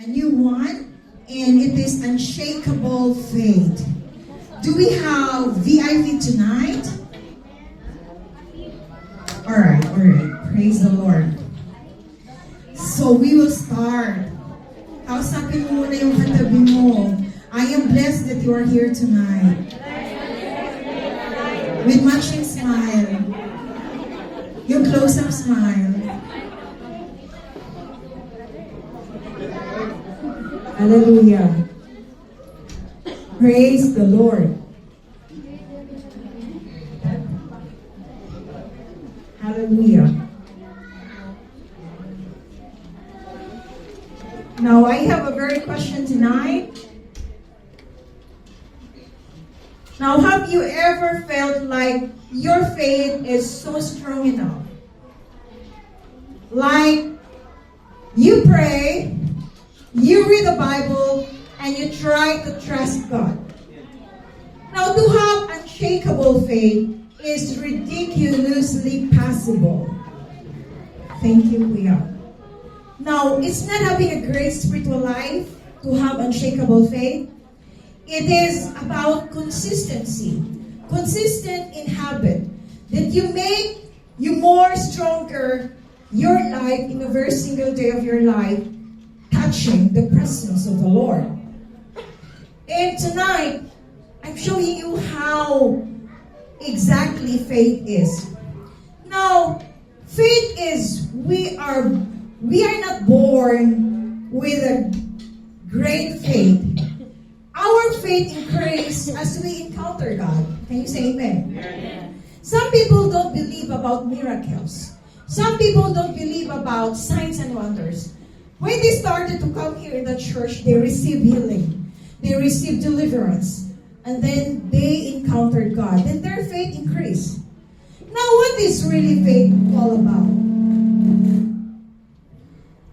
a new one, and it is unshakable faith. Do we have VIP tonight? All right. Praise the Lord. So we will start. Kausapin mo muna yung katabi mo. I am blessed that you are here tonight. With matching smile. Yung close-up smile. Hallelujah. Praise the Lord. Hallelujah. Now, I have a very question tonight. Now, have you ever felt like your faith is so strong enough? Like, you pray, you read the Bible, and you try to trust God. Now, to have unshakable faith is ridiculously possible. Thank you, Kuya. Now, it's not having a great spiritual life to have unshakable faith. It is about consistency. Consistent in habit. That you make you more stronger your life in every single day of your life, touching the presence of the Lord. And tonight, I'm showing you how exactly faith is. Now, faith is, we are not born with a great faith. Our faith increases as we encounter God. Can you say amen? Amen? Some people don't believe about miracles. Some people don't believe about signs and wonders. When they started to come here in the church, they received healing. They received deliverance. And then they encountered God. Then their faith increased. Now, what is really faith all about?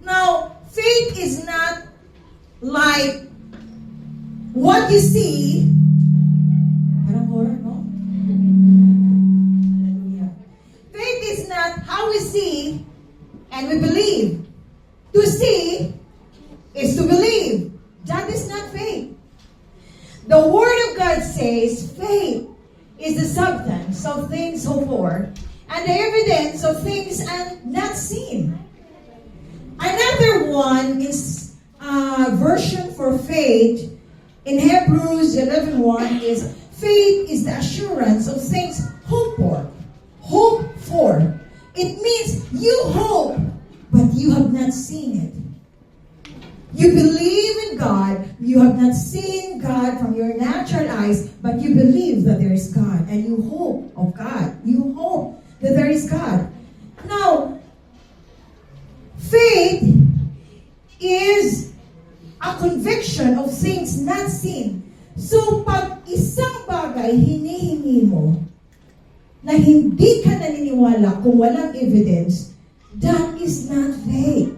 Now, faith is not like what you see. Parang horror, no? Hallelujah. Faith is not how we see and we believe. To see is to believe. That is not faith. The Word of God says faith is the substance of things hoped for and the evidence of things not seen. Another one is version for faith in Hebrews 11:1 is faith is the assurance of things hoped for. Hope for. It means you hope, but you have not seen it. You believe in God. You have not seen God from your natural eyes, but you believe that there is God, and you hope of God. You hope that there is God. Now, faith is a conviction of things not seen. So, pag isang bagay hinihingi mo na hindi ka naniniwala kung walang evidence, that is not faith.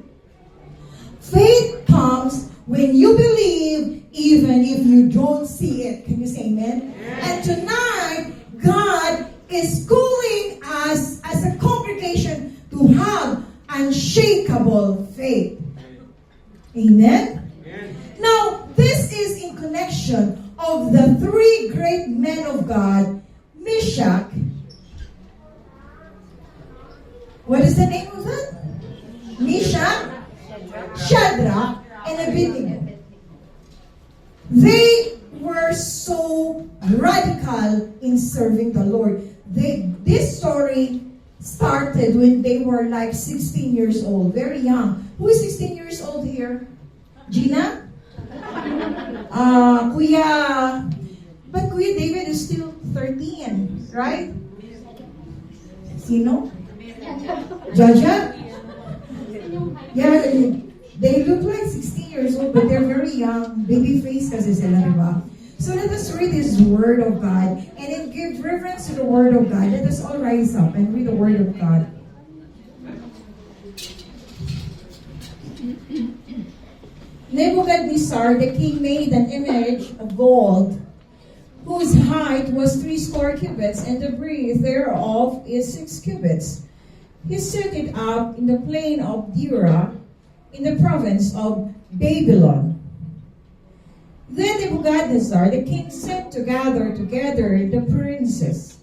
Faith comes when you believe even if you don't see it. Can you say amen? And tonight, God is calling us as a congregation to have unshakable faith. Amen? Now, this is in connection of the three great men of God, Meshach. What is the name of that? Meshach, Shadrach, and Abednego. They were so radical in serving the Lord. This story started when they were like 16 years old, very young. Who is 16 years old here? Gina? But Kuya David is still 13, right? Sino? Jaja? Yeah, they look like 16 years old, but they're very young. Baby face kasi sila, diba? So let us read this Word of God and then give reverence to the Word of God. Let us all rise up and read the Word of God. Nebuchadnezzar the king made an image of gold, whose height was 80 cubits, and the breadth thereof is 6 cubits. He set it up in the plain of Dura, in the province of Babylon. Then Nebuchadnezzar, the king, sent to gather together the princes,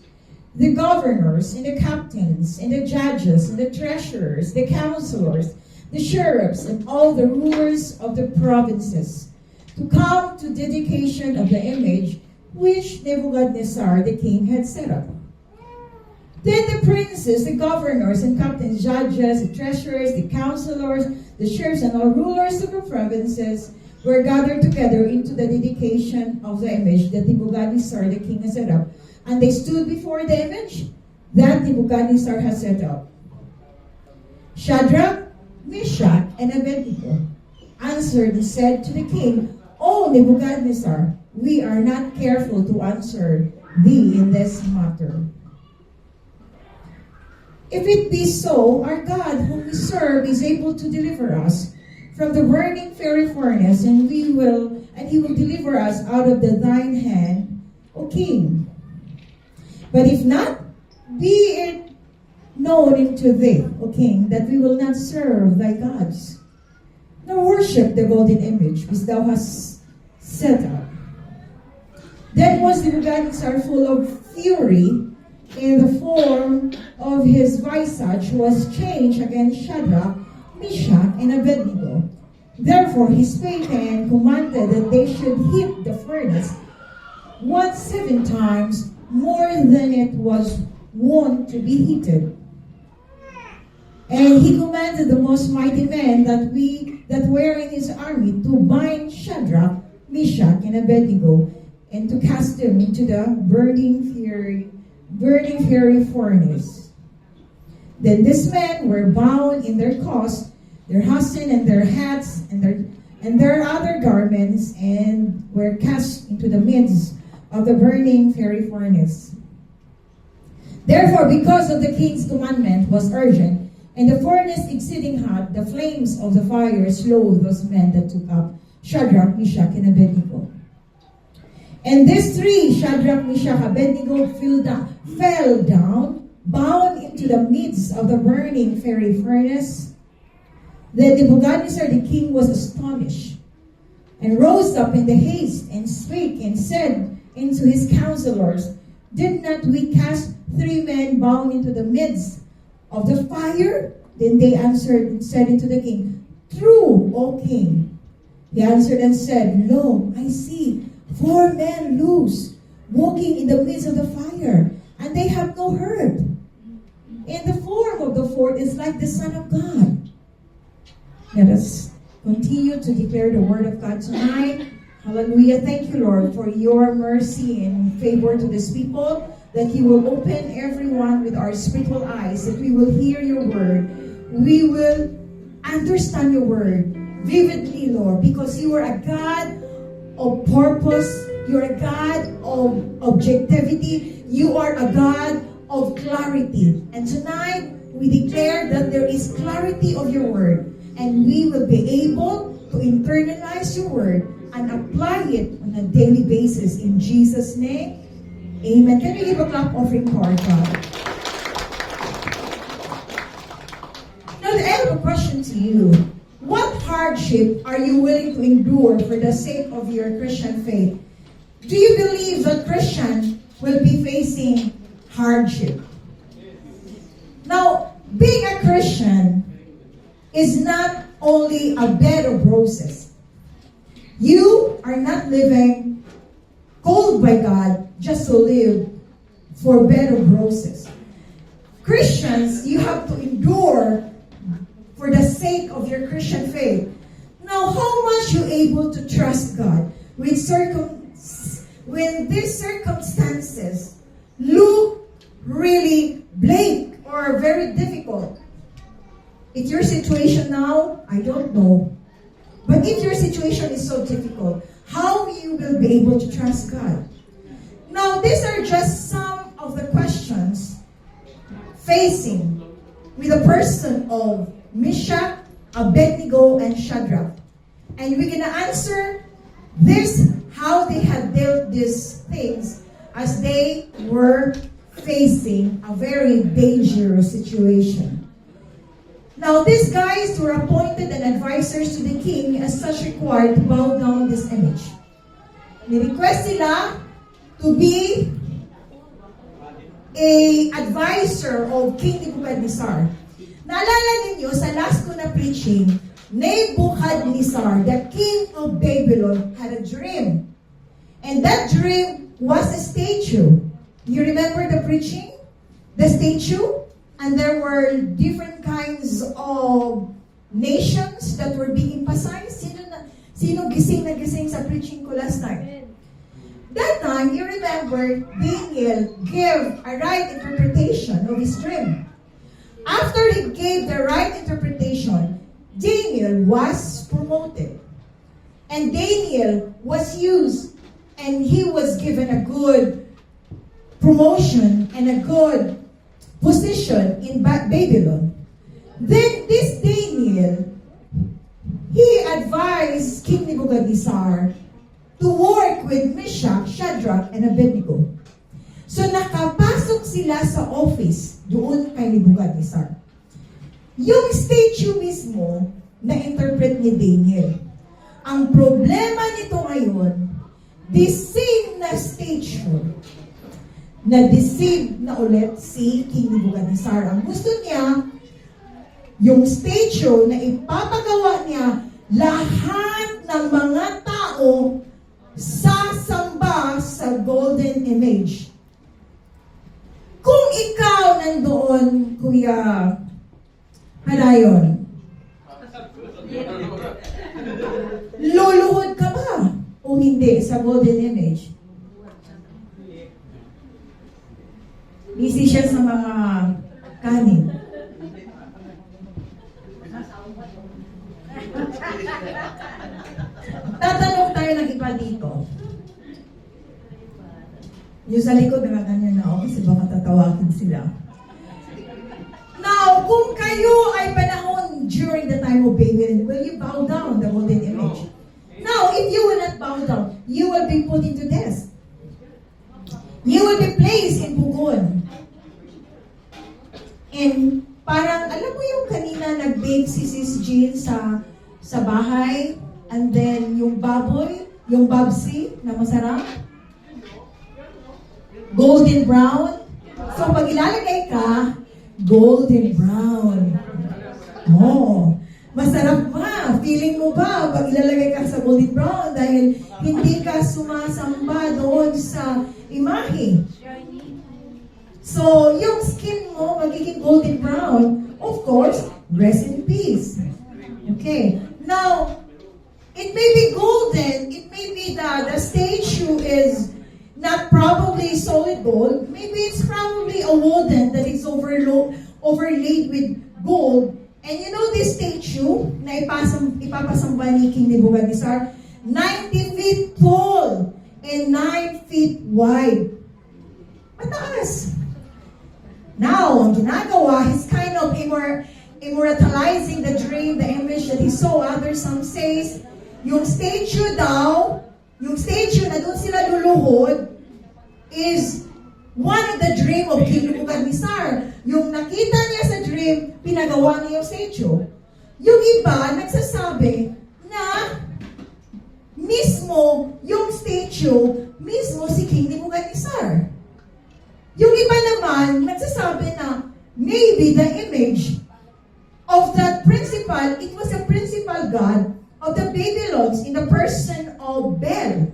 the governors, and the captains, and the judges, and the treasurers, the counselors, the sheriffs, and all the rulers of the provinces, to come to dedication of the image which Nebuchadnezzar the king had set up. Then the princes, the governors, and captains, judges, the treasurers, the counselors, the sheriffs, and all rulers of the provinces were gathered together into the dedication of the image that Nebuchadnezzar the king had set up. And they stood before the image that Nebuchadnezzar had set up. Shadrach, Meshach, and Abednego answered and said to the king, O Nebuchadnezzar, we are not careful to answer thee in this matter. If it be so, our God whom we serve is able to deliver us from the burning fiery furnace, and he will deliver us out of thine hand, O king. But if not, be it known unto thee, O king, that we will not serve thy gods, nor worship the golden image which thou hast set up. Then was Nebuchadnezzar full of fury, and the form of his visage was changed against Shadrach, Meshach, and Abednego. Therefore he spake and commanded that they should heat the furnace 7 times more than it was wont to be heated. And he commanded the most mighty men that were in his army to bind Shadrach, Meshach, and Abednego, and to cast them into the burning fiery furnace. Then these men were bound in their clothes, their husbands and their hats, and their other garments, and were cast into the midst of the burning fiery furnace. Therefore, because of the king's commandment was urgent, and the furnace exceeding hot, the flames of the fire slew those men that took up Shadrach, Meshach, and Abednego. And these three, Shadrach, Meshach, Abednego, fell down, bound into the midst of the burning fiery furnace. Then Nebuchadnezzar the king was astonished, and rose up in the haste, and spake, and said unto his counselors, Did not we cast 3 men bound into the midst of the fire? Then they answered and said unto the king, True, O king. He answered and said, Lo, I see 4 men loose, walking in the midst of the fire, and they have no hurt. And the form of the fourth is like the Son of God. Let us continue to declare the word of God tonight. Hallelujah. Thank you, Lord, for your mercy and favor to these people, that you will open everyone with our spiritual eyes, that we will hear your word. We will understand your word vividly, Lord, because you are a God of purpose. You're a God of objectivity. You are a God of clarity. And tonight, we declare that there is clarity of your word, and we will be able to internalize your word and apply it on a daily basis. In Jesus' name, amen. Can we give a clap offering to our God? Now, I have a question to you. What hardship are you willing to endure for the sake of your Christian faith? Do you believe that Christians will be facing hardship? Now, being a Christian is not only a bed of roses. You are not living called by God just to live for a bed of roses. Christians, you have to endure for the sake of your Christian faith. Now, how much you able to trust God when these circumstances look really bleak or very difficult? If your situation now, I don't know. But if your situation is so difficult, how you will be able to trust God? Now, these are just some of the questions facing with a person of Meshach, Abednego, and Shadrach. And we're going to answer this, how they had dealt these things as they were facing a very dangerous situation. Now, these guys were appointed and advisors to the king as such required to bow down this image. Ni-request sila to be a advisor of King Nebuchadnezzar. Naalala ninyo, sa last ko na preaching, Nebuchadnezzar, the king of Babylon, had a dream. And that dream was a statue. You remember the preaching? The statue? And there were different kinds of nations that were being emphasized. Sino gising na gising sa preaching ko last time? That time, you remember, Daniel gave a right interpretation of his dream. After he gave the right interpretation, Daniel was promoted. And Daniel was used, and he was given a good promotion and a good position in Babylon. Then this Daniel, he advised King Nebuchadnezzar to work with Meshach, Shadrach, and Abednego. So nakapasok sila sa office doon kay Nebuchadnezzar. Yung statue mismo na-interpret ni Daniel. Ang problema nito ngayon, this same na statue, na-deceive na ulit si King Nebuchadnezzar. Ang gusto niya, yung statue na ipapagawa niya, lahat ng mga tao sasamba sa golden image. Kung ikaw nandoon, Kuya Halayon, luluhod ka ba o hindi sa golden image? Busy siya sa mga kanin. Tatanong tayo ng iba dito. Yung sa likod, nakaganyan na ako kasi baka tatawagin sila. Now, kung kayo ay panahon during the time of Babylon, will you bow down the golden image? Now, if you will not bow down, you will be put into death. You will be placed in pugon. And parang, alam mo yung kanina nag-bake si Sis Jean sa bahay, and then yung baboy, yung babsi na masarap, golden brown. So pag ilalagay ka, golden brown. Oh, masarap ba? Feeling mo ba pag ilalagay ka sa golden brown dahil hindi ka sumasamba doon sa imahe? So, yung skin mo magiging golden brown. Of course, rest in peace. Okay. Now, it may be golden. It may be that the statue is not probably solid gold. Maybe it's probably a wooden that is overlaid with gold. And you know this statue na ipapasamba ni King Nebuchadnezzar, 90 feet tall and 9 feet wide. Mataas. Now, ang ginagawa, he's kind of immortalizing the dream, the image that he saw. Others, some says, yung statue daw, yung statue na doon sila luluhod, is one of the dream of King Nebuchadnezzar. Yung nakita niya sa dream, pinagawa niya yung statue. Yung iba, nagsasabi na mismo yung statue, mismo si King Nebuchadnezzar. Yung iba naman, nagsasabi na maybe the image of that principal, it was a principal god of the Babylons in the person of Bel.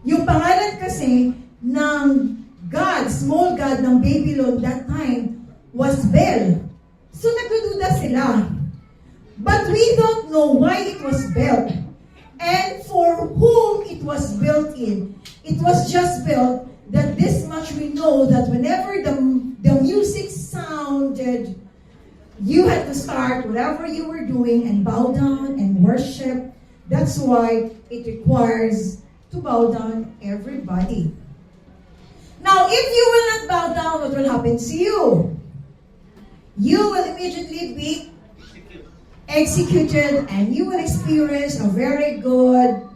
Yung pangalan kasi ng god, small god ng Babylon that time was Bel. So nagdududa sila. But we don't know why it was built and for whom it was built in. It was just built that this much we know that whenever the music sounded, you had to start whatever you were doing and bow down and worship. That's why it requires to bow down everybody. Now, if you will not bow down, what will happen to you? You will immediately be executed and you will experience a very good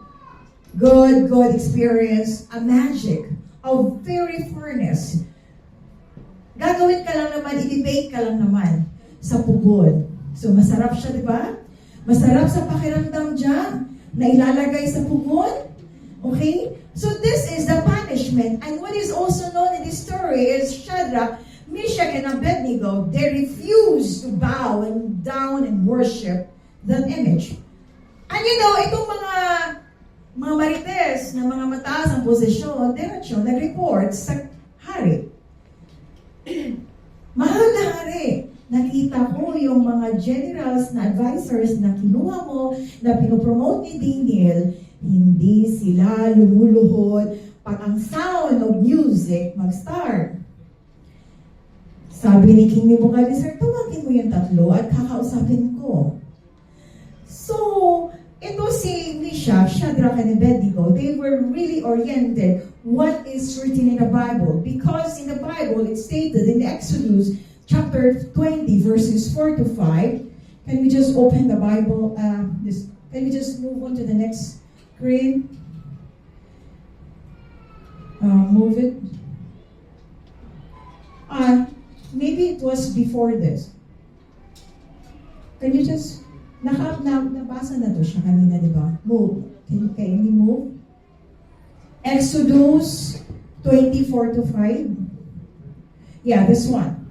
experience, a magic of very furnace. Gagawin ka lang naman, i-bake ka lang naman sa pugon. So masarap siya, di ba? Masarap sa pakiramdam dyan na ilalagay sa pugon. Okay? So this is the punishment. And what is also known in this story is Shadrach, Meshach, and Abednego, they refused to bow and down and worship that image. And you know, itong mga marites na mga mataas ang posisyon, diretsyo, nag-report sa hari. Mahal na hari, nakita ko yung mga generals na advisors na kinuha mo, na pinopromote ni Daniel, hindi sila lumuluhod pag ang sound of music mag-start. Sabi ni King Nebuchadnezzar, tawagin mo yung tatlo at kakausapin ko. So, ito si Meshach, Shadrach, and Abednego, they were really oriented what is written in the Bible. Because in the Bible, it's stated in Exodus chapter 20, verses 4 to 5. Can we just open the Bible? Can we just move on to the next screen? Move it. Maybe it was before this. Can you just... Nabasa na to siya kanina, di ba? Move. Can you move? Exodus 24 to 5. Yeah, this one.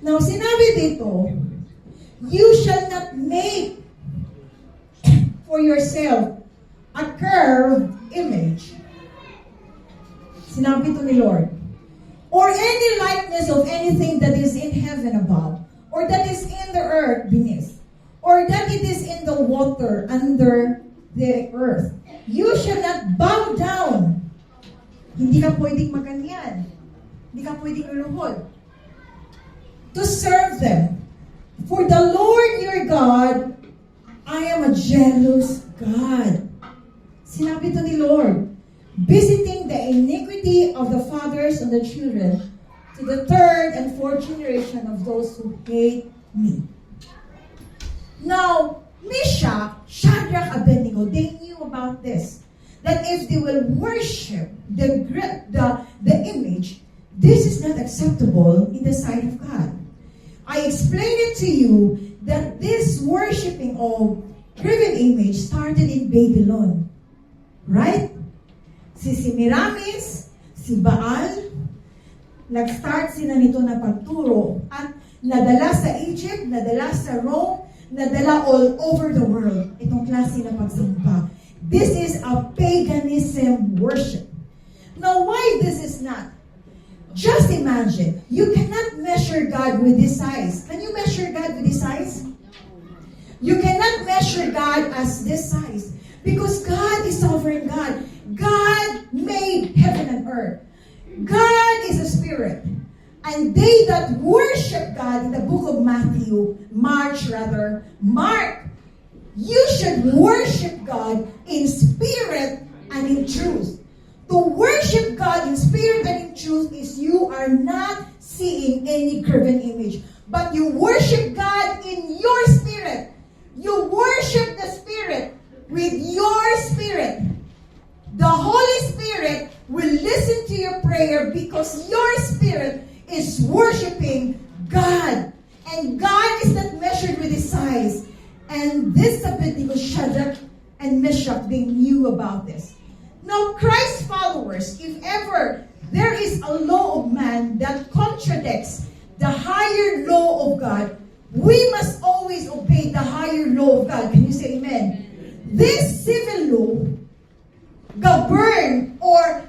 Now, sinabi dito, you shall not make for yourself a curved image. Sinabi to ni Lord. Or any likeness of anything that is in heaven above, or that is in the earth beneath, or that it is in the water under the earth. You shall not bow down. Hindi ka pwedeng maganyan. Hindi ka pwedeng luluhod. To serve them. For the Lord your God, I am a jealous God. Sinabi to ni Lord, visiting the iniquity of the fathers and the children to the third and fourth generation of those who hate me. Now, Meshach, Shadrach, Abednego, they knew about this. That if they will worship the image, this is not acceptable in the sight of God. I explained it to you that this worshiping of graven image started in Babylon. Right? Si Semiramis, si Baal, nag-start sila nito na pagturo at nadala sa Egypt, nadala sa Rome, nadala all over the world itong klase na pagsimba. This is a paganism worship. Now, why this is not? Just imagine, you cannot measure God with this size. Can you measure God with this size? You cannot measure God as this size. Because God is sovereign God. God made heaven and earth. God is a spirit. And they that worship God in the book of Mark, you should worship God in spirit and in truth. To worship God in spirit and in truth is you are not seeing any graven image, but you worship God in your spirit. You worship the Spirit with your spirit. The Holy Spirit will listen to your prayer because your spirit is worshiping God. And God is not measured with his size. And this Abednego, Shadrach, and Meshach, they knew about this. Now, Christ's followers, if ever there is a law of man that contradicts the higher law of God, we must always obey the higher law of God. Can you say amen? This civil law govern or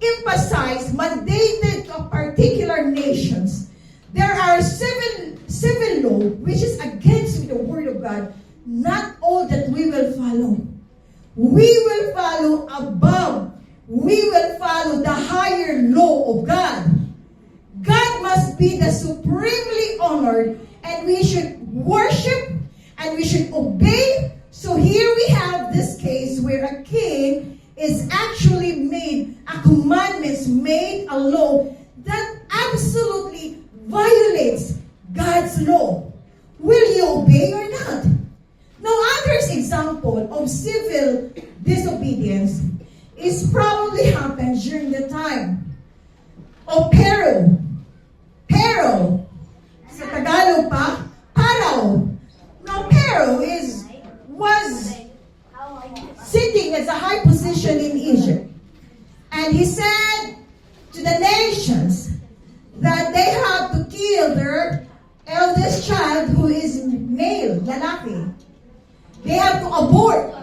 emphasize, mandated to particular nations. There are civil law which is against the word of God. Not all that we will follow. We will follow above. We will follow the higher law of God. God must be the supremely honored, and we should worship and we should obey. So here we have this case where a king is actually made a commandment, made a law that absolutely violates God's law. Will you obey or not? Now, others example of civil disobedience is probably happened during the time of Pharaoh. Pharaoh, sa Tagalog pa, Pharaoh. Pharaoh was sitting as a high position in Egypt. And he said to the nations that they have to kill their eldest child who is male, lalaki. They have to abort.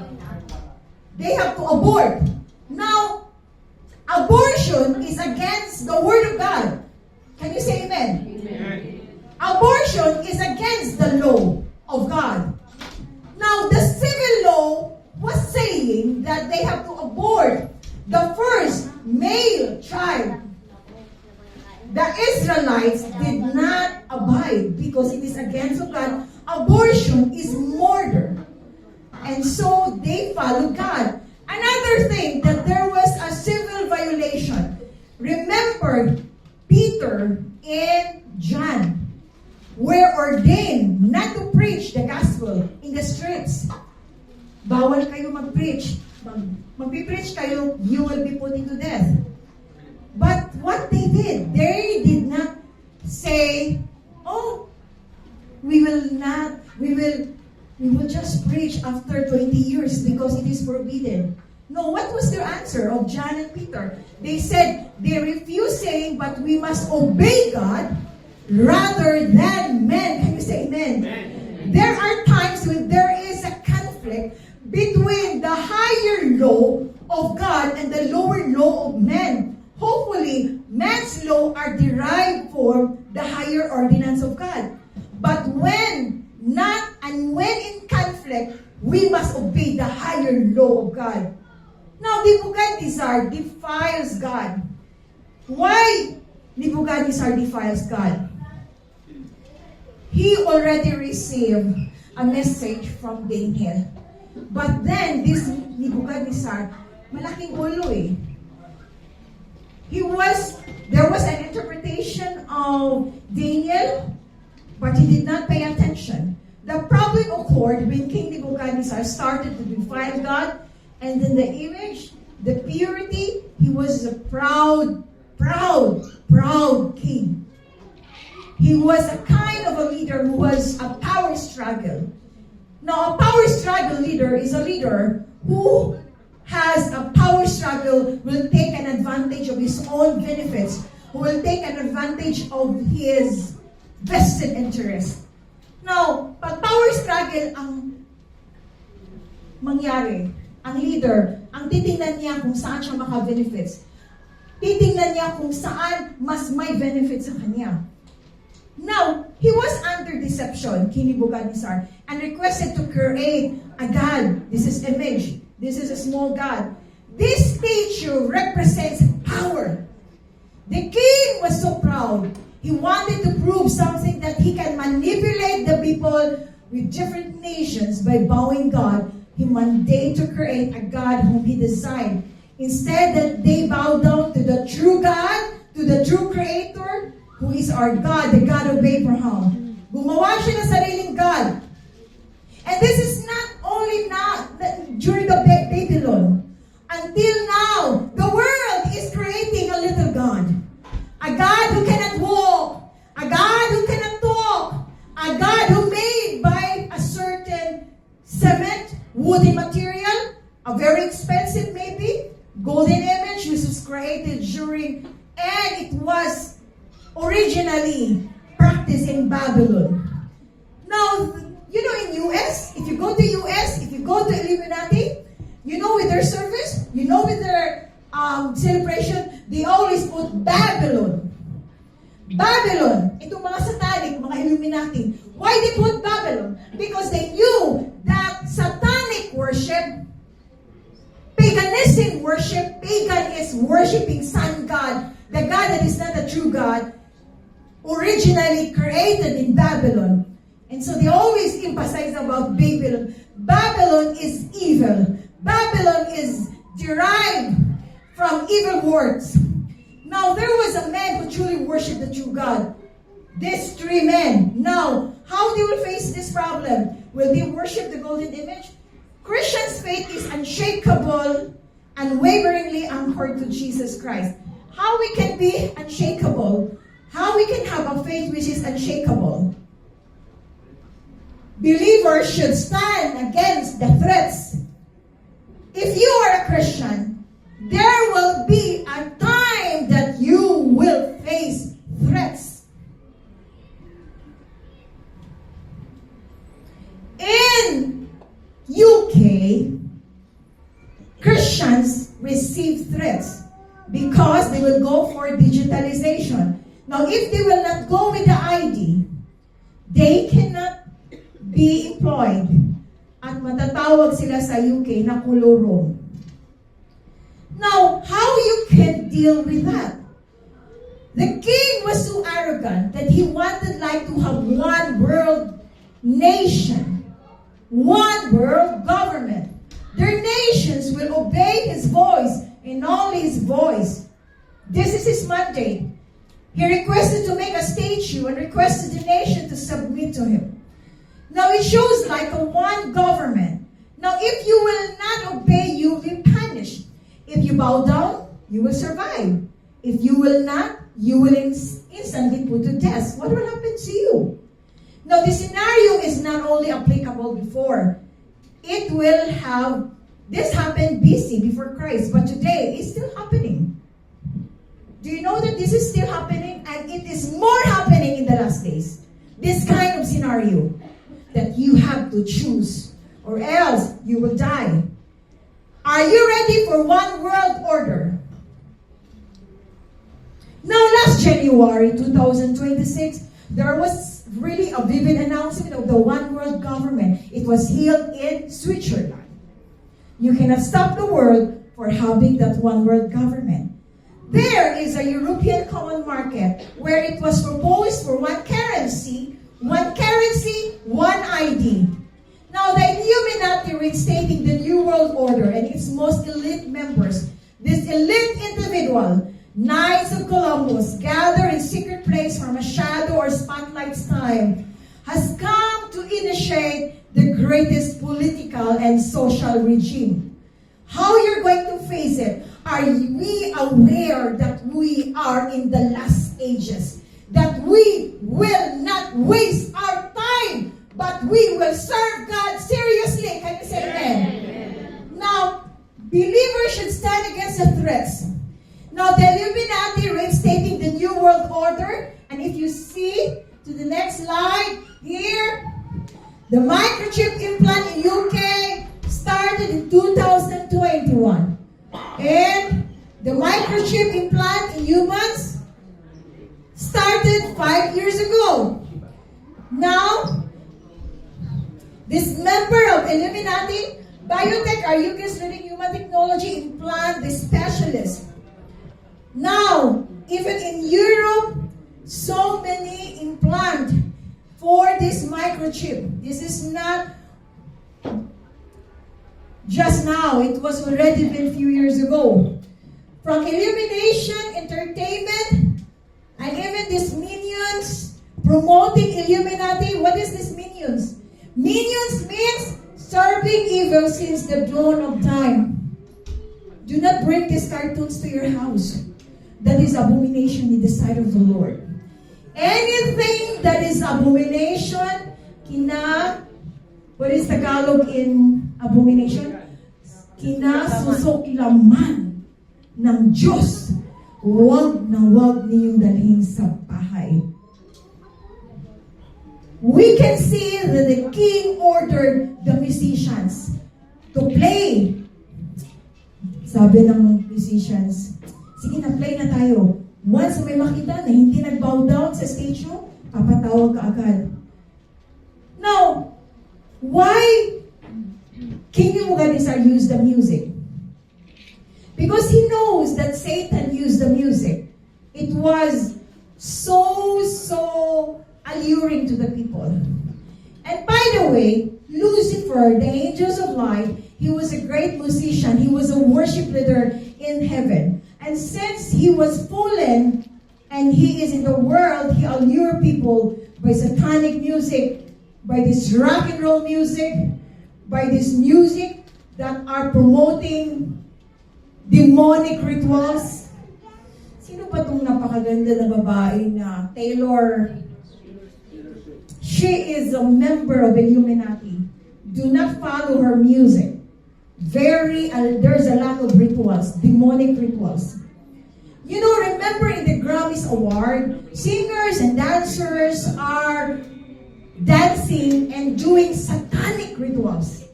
They have to abort. Now, abortion is against the word of God. Can you say amen? Amen. Abortion is against the law of God. Now, the civil law was saying that they have to abort the first male child. The Israelites did not abide because it is against God. Abortion is murder. And so they followed God. Another thing, that there was a civil violation. Remember, Peter and John were ordained not to preach the gospel in the streets. Bawal kayo mag-preach. Mag-preach kayo, you will be put into death. But what they did not say, oh, we will just preach after 20 years because it is forbidden. No, what was their answer of John and Peter? They said, they refused saying, but we must obey God rather than men. Can you say amen? Amen. There are times when there is a conflict between the higher law of God and the lower law of men. Hopefully, man's law are derived from the higher ordinance of God. But when in conflict, we must obey the higher law of God. Now, Nebuchadnezzar defiles God. Why Nebuchadnezzar defiles God? He already received a message from Daniel. But then, this Nebuchadnezzar, malaking ulo eh. There was an interpretation of Daniel, but he did not pay attention. The problem occurred when King Nebuchadnezzar started to defile God, and then the image, the purity, he was a proud king. He was a kind of a leader who was a power struggle. Now, a power struggle leader is a leader who has a power struggle, will take an advantage of his own benefits, who will take an advantage of his vested interest. Now, pag power struggle ang mangyari, ang leader, ang titingnan niya kung saan siya maka-benefits. Titingnan niya kung saan mas may benefits sa kanya. Now, he was under deception, King Nebuchadnezzar, and requested to create a god. This is image. This is a small god. This statue represents power. The king was so proud. He wanted to prove something that he can manipulate the people with different nations by bowing God. He mandated to create a God whom he designed. Instead that they bow down to the true God, to the true Creator, who is our God, the God of Abraham. Gumawa siya ng sariling God. And this is not only during the Babylon. Until now, the world is creating a little God. A God who cannot walk. A God who cannot talk. A God who made by a certain cement, wooden material, a very expensive maybe, golden image, which was created during, and it was originally practiced in Babylon. Now, you know in US, if you go to US, if you go to Illuminati, you know with their service, you know with their celebration, they always put Babylon. Babylon, itong mga satanic, mga Illuminati. Why they put Babylon? Because they knew that satanic worship, paganism worship, pagan is worshiping sun god, the God that is not a true God, originally created in Babylon. And so they always emphasize about Babylon. Babylon is evil. Babylon is derived from evil words. Now, there was a man who truly worshipped the true God. These three men. Now, how they will face this problem? Will they worship the golden image? Christians' faith is unshakable, unwaveringly anchored to Jesus Christ. How we can be unshakable? How we can have a faith which is unshakable? believers should stand against the threats. If you are a Christian, there will be a time that you will face threats. In UK, Christians receive threats because they will go for digitalization. Now, if they will not go with the ID, they cannot be employed at matatawag sila sa UK na kulurong. Now, how you can deal with that? The king was so arrogant that he wanted like to have one world nation, one world government. Their nations will obey his voice and only his voice. This is his mandate. He requested to make a statue and requested the nation to submit to him. Now it shows like a one government. Now if you will not obey, you will be punished. If you bow down, you will survive. If you will not, you will instantly put to death. What will happen to you? Now the scenario is not only applicable before. It will have, this happened BC before Christ, but today it's still happening. Do you know that this is still happening? And it is more happening in the last days. This kind of scenario that you have to choose or else you will die. Are you ready for one world order? Now, last January 2026, there was really a vivid announcement of the one world government. It was held in Switzerland. You cannot stop the world for having that one world government. There is a European common market where it was proposed for one currency, one ID. Now the Illuminati reinstating the New World Order and its most elite members. This elite individual, Knights of Columbus, gather in secret place from a shadow or spotlight's time, has come to initiate the greatest political and social regime. How you're going to face it? Are we aware that we are in the last ages? That we will not waste our time, but we will serve God seriously. Can you say amen? Now, believers should stand against the threats. Now, the Illuminati reinstating the New World Order. And if you see to the next slide, here, the microchip implant in UK started in 2021. And the microchip implant in humans started 5 years ago. Now, this member of Illuminati, Biotech, are you considering human technology implant the specialist? Now, even in Europe, so many implant for this microchip. This is not just now. It was already been a few years ago. From illumination, entertainment, and even these minions promoting Illuminati. What is this minions? Minions means serving evil since the dawn of time. Do not bring these cartoons to your house. That is abomination in the sight of the Lord. Anything that is abomination, what is Tagalog in abomination? Kinasusoklaman ng Diyos. Huwag na huwag niyong dalhin sa bahay. We can see that the king ordered the musicians to play. Sabi ng musicians, sige na, play na tayo. Once may makita na hindi nag-bow down sa statue, papatawag ka agad. Now, why King Nebuchadnezzar used the music? Because he knows that Satan used the music. It was so alluring to the people. And by the way, Lucifer, the angels of light, he was a great musician. He was a worship leader in heaven. And since he was fallen and he is in the world, he allured people by satanic music, by this rock and roll music, by this music that are promoting demonic rituals. Sino ba itong napakaganda na babae na Taylor She is a member of Illuminati. Do not follow her music. There's a lot of rituals, demonic rituals. You know, remember in the Grammys Award, singers and dancers are dancing and doing satanic rituals.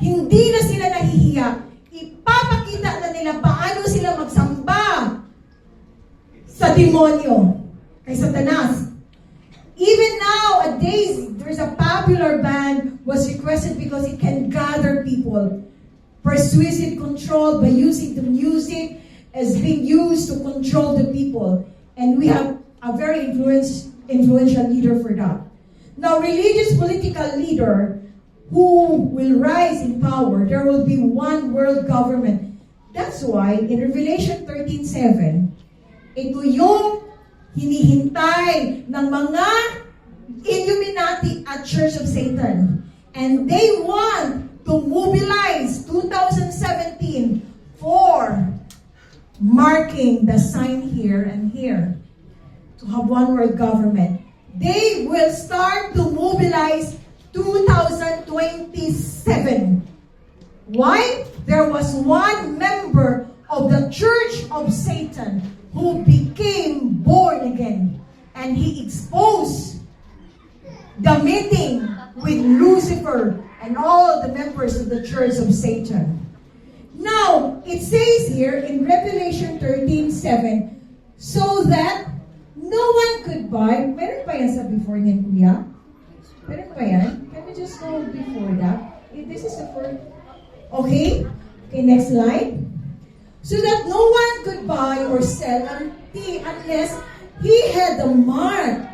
Hindi na sila nahihiya. Ipapakita na nila paano sila magsamba sa demonyo, kay Satanas. Even nowadays, there's a popular band was requested because it can gather people. Persuasive control by using the music as being used to control the people. And we have a very influential leader for that. Now, religious political leader who will rise in power, there will be one world government. That's why in Revelation 13:7, ito yung hinihintay ng mga Illuminati at Church of Satan. And they want to mobilize 2017 for marking the sign here and here to have one world government. They will start to mobilize 2027. Why? There was one member of the Church of Satan who became born again, and he exposed the meeting with Lucifer and all the members of the Church of Satan. Now, it says here in Revelation 13:7, so that no one could buy. Meron pa yan sa before niyan, kuya? Meron pa yan? Can we just go before that? This is the first. Okay? Okay, next slide. So that no one could buy or sell unless he had the mark,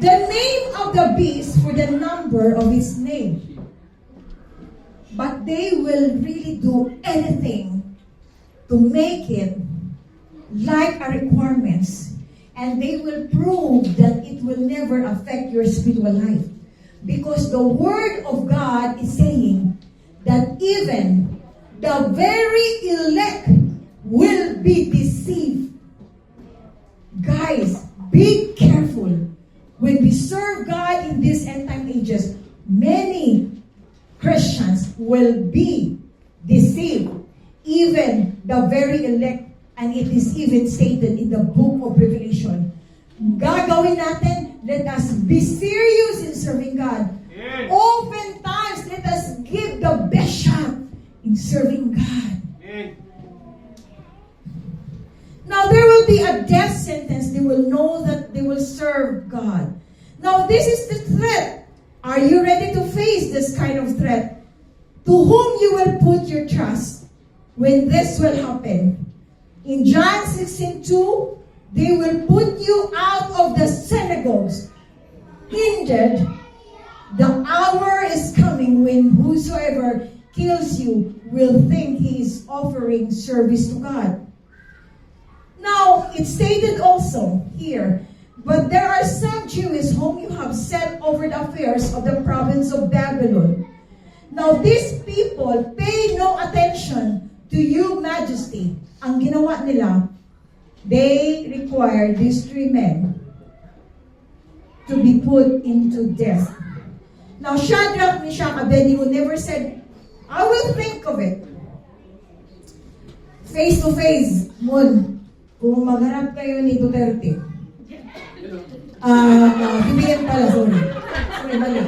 the name of the beast, for the number of his name. But they will really do anything to make it like a requirements. And they will prove that it will never affect your spiritual life. Because the Word of God is saying that even the very elect will be deceived. Guys, be careful. When we serve God in these end time ages, many Christians will be deceived. Even the very elect, and it is even stated in the book of Revelation. Gagawin natin, let us be serious in serving God. Yes. Oftentimes, let us give the best shot in serving God. Yes. Now, there will be a death sentence. They will know that they will serve God. Now, this is the threat. Are you ready to face this kind of threat? To whom you will put your trust when this will happen? In John 16:2, they will put you out of the synagogues. Indeed, the hour is coming when whosoever kills you will think he is offering service to God. Now, it's stated also here, but there are some Jews whom you have set over the affairs of the province of Babylon. Now, these people pay no attention to you, Majesty. Ang ginawa nila, they require these three men to be put into death. Now, Shadrach, Meshach, Abednego never said, I will think of it. Face to face, Mon, kung magharap kayo ni Duterte. BBM pala, sorry. Sorry, mali.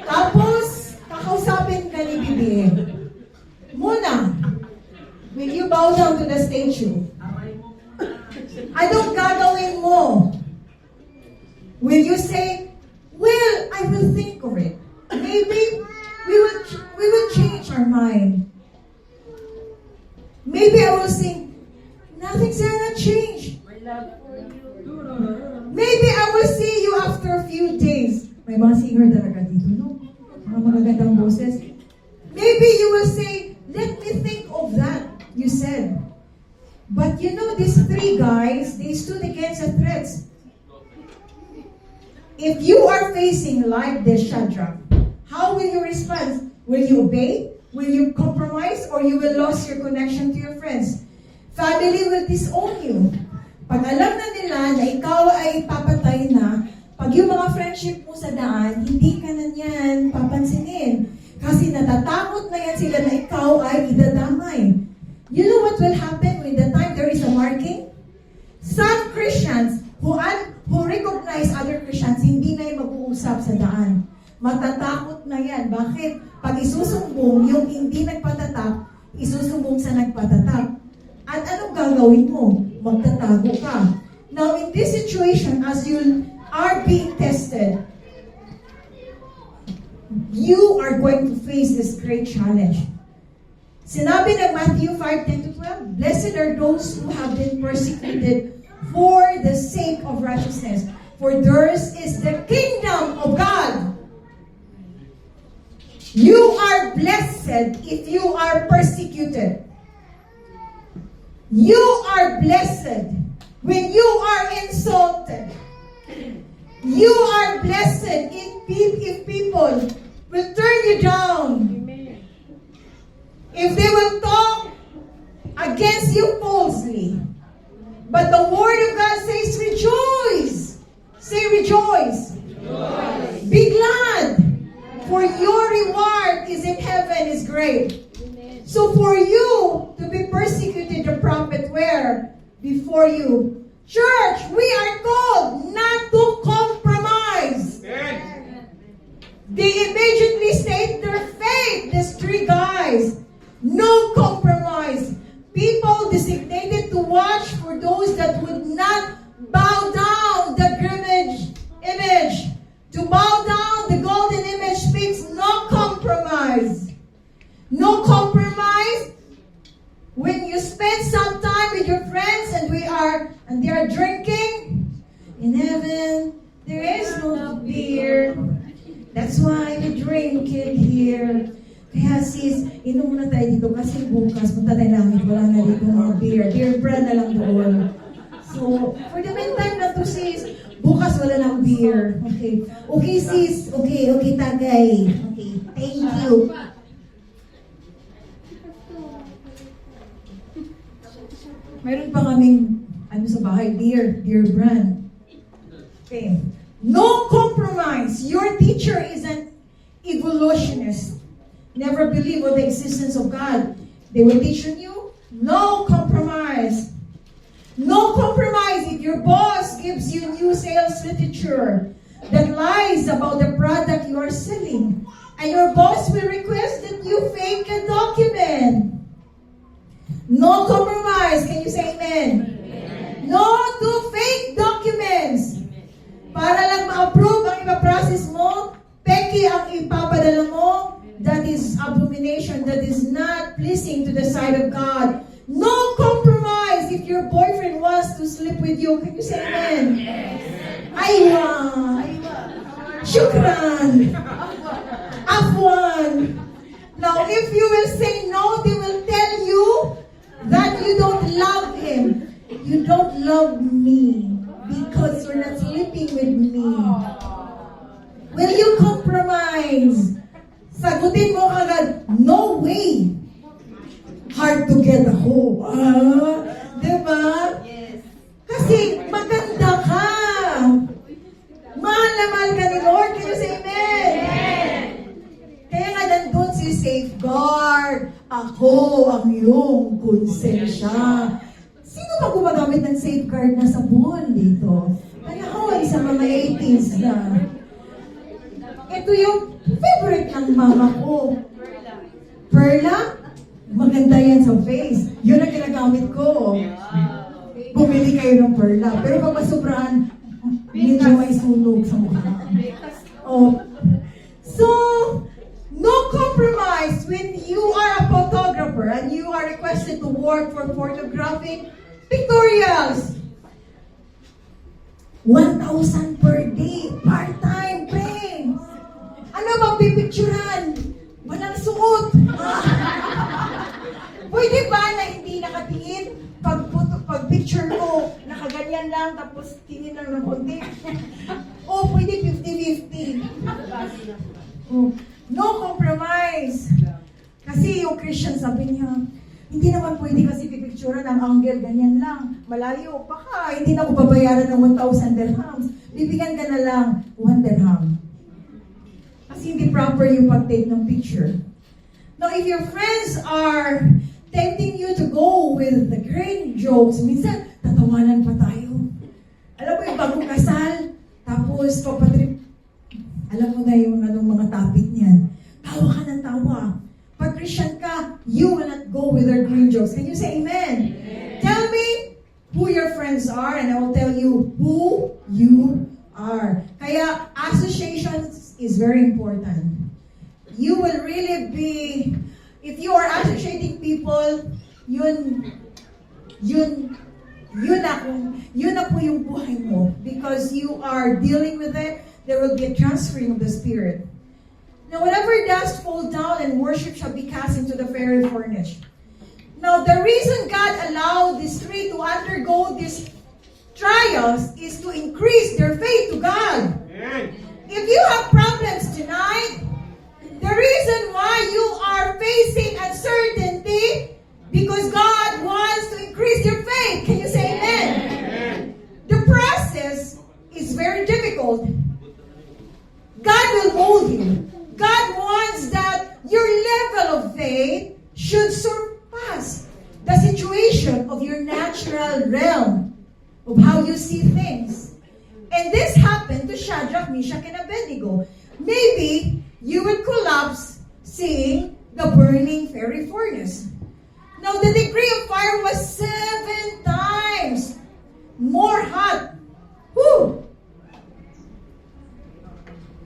Tapos, kakausapin ka ni BBM. Muna, will you bow down to the statue? Anong gagawin mo? Will you say, well, I will think of it. Maybe we will change our mind. Maybe I will say, nothing's gonna change. Maybe I will see you after a few days. May mga singer talaga dito, no? Mga magagandang boses. Maybe you will say, let me think of that, you said. But you know, these three guys, they stood against the threats. If you are facing like this, Shadrach, how will you respond? Will you obey? Will you compromise? Or you will lose your connection to your friends? Family will disown you. Pag alam na nila na ikaw ay papatay na, pag yung mga friendship mo sa daan, hindi ka na yan papansinin. Kasi natatakot na yan sila na ikaw ay idadamay. You know what will happen when the time there is a marking? Some Christians who recognize other Christians, hindi na yung mag-uusap sa daan. Matatakot na yan. Bakit? Pag isusumbong, yung hindi nagpatatak, isusumbong sa nagpatatak. At anong gagawin mo? Magtatago ka. Now, in this situation, as you are being tested, you are going to face this great challenge. Sinabi ng Matthew 5:10-12, Blessed are those who have been persecuted for the sake of righteousness, for theirs is the kingdom of God. You are blessed if you are persecuted. You are blessed when you are insulted. You are blessed if people will turn you down. If they will talk against you falsely. But the word of God says, rejoice. Say rejoice. Rejoice. Be glad. For your reward is in heaven is great. So for you to be persecuted, the prophet were before you. Church, we are called not to compromise. They immediately state their faith, these three guys. No compromise. People designated to watch for those that would not bow down the image. To bow down the golden image speaks no compromise. No compromise. When you spend some time with your friends and they are drinking, in heaven there is no beer. That's why we drink it here. Kaya sis, inom muna tayo dito kasi bukas, punta tayo langit, wala na dito mga beer. Beer brand na lang doon. So, for the meantime na to sis, bukas wala lang beer. Okay. Okay sis, okay, tagay. Okay, thank you. Mayroon pa kaming, sa bahay, beer brand. Okay. No compromise. Your teacher is an evolutionist. Never believe on the existence of God. They will teach you, no compromise. No compromise if your boss gives you new sales literature that lies about the product you are selling. And your boss will request that you fake a document. No compromise. Can you say amen? Amen. No to fake documents. Para lang ma-approve ang ipaprocess mo, peki ang ipapadala mo, that is abomination, that is not pleasing to the sight of God. No compromise if your boyfriend wants to sleep with you. Can you say amen? Yes. Aywa. Shukran. Afwan. Now, if you will say no, they will tell you that you don't love him. You don't love me because you're not sleeping with me. Will you compromise? Sagutin mo kagad, no way. Hard to get home. Diba? Yes. Kasi maganda ka. Mahal na mahal ka ni Lord. Can you say amen? Amen. Kaya nga nandun si safeguard. Ako ang iyong konsensya. Sino ba gumagamit ng safeguard na sabon dito? Panahon sa mga 80s na. Ito yung favorite ng mama ko. Perla? Maganda yan sa face. Yun ang ginagamit ko. Bumili kayo ng Perla. Pero pag masubraan, medyo may sunog sa mukha. Oh. So, no compromise when you are a photographer and you are requested to work for photographic pictorials. 1,000 per day. Part-time, friends. Ano bang pipicturan? Walang suot. Pwede ba na hindi nakatingin? Pag picture ko, nakaganyan lang, tapos tingin lang ng konti. O, pwede 50-50. Oh, no compromise. Kasi yung Christian sabi niya, Hindi naman pwede kasi pipicturean ang angle, ganyan lang. Malayo, baka hindi na ako babayaran ng 1,000 dirhams. Bibigyan ka na lang 1 dirham. Kasi hindi proper yung pag-take ng picture. Now, if your friends are tempting you to go with the great jokes, minsan, tatawanan pa tayo. Alam mo yung bagong kasal, tapos papatrip, alam mo na yung anong mga topic niyan. Tawa ka ng tawa. Pag Christian ka, you will not go with their green jokes. Can you say amen? Amen? Tell me who your friends are and I will tell you who you are. Kaya association is very important. You will really be, if you are associating people, yun na po yung buhay mo. Because you are dealing with it, there will be a transferring of the Spirit. Now, whatever dust fall down and worship shall be cast into the fiery furnace. Now, the reason God allowed these three to undergo these trials is to increase their faith to God. Amen. If you have problems tonight, the reason why you are facing uncertainty, because God wants to increase your faith. Can you say amen? Amen. The process is very difficult. God will mold you. God wants that your level of faith should surpass the situation of your natural realm of how you see things. And this happened to Shadrach, Meshach, and Abednego. Maybe you will collapse seeing the burning fiery furnace. Now, the degree of fire was 7 times more hot. Whew!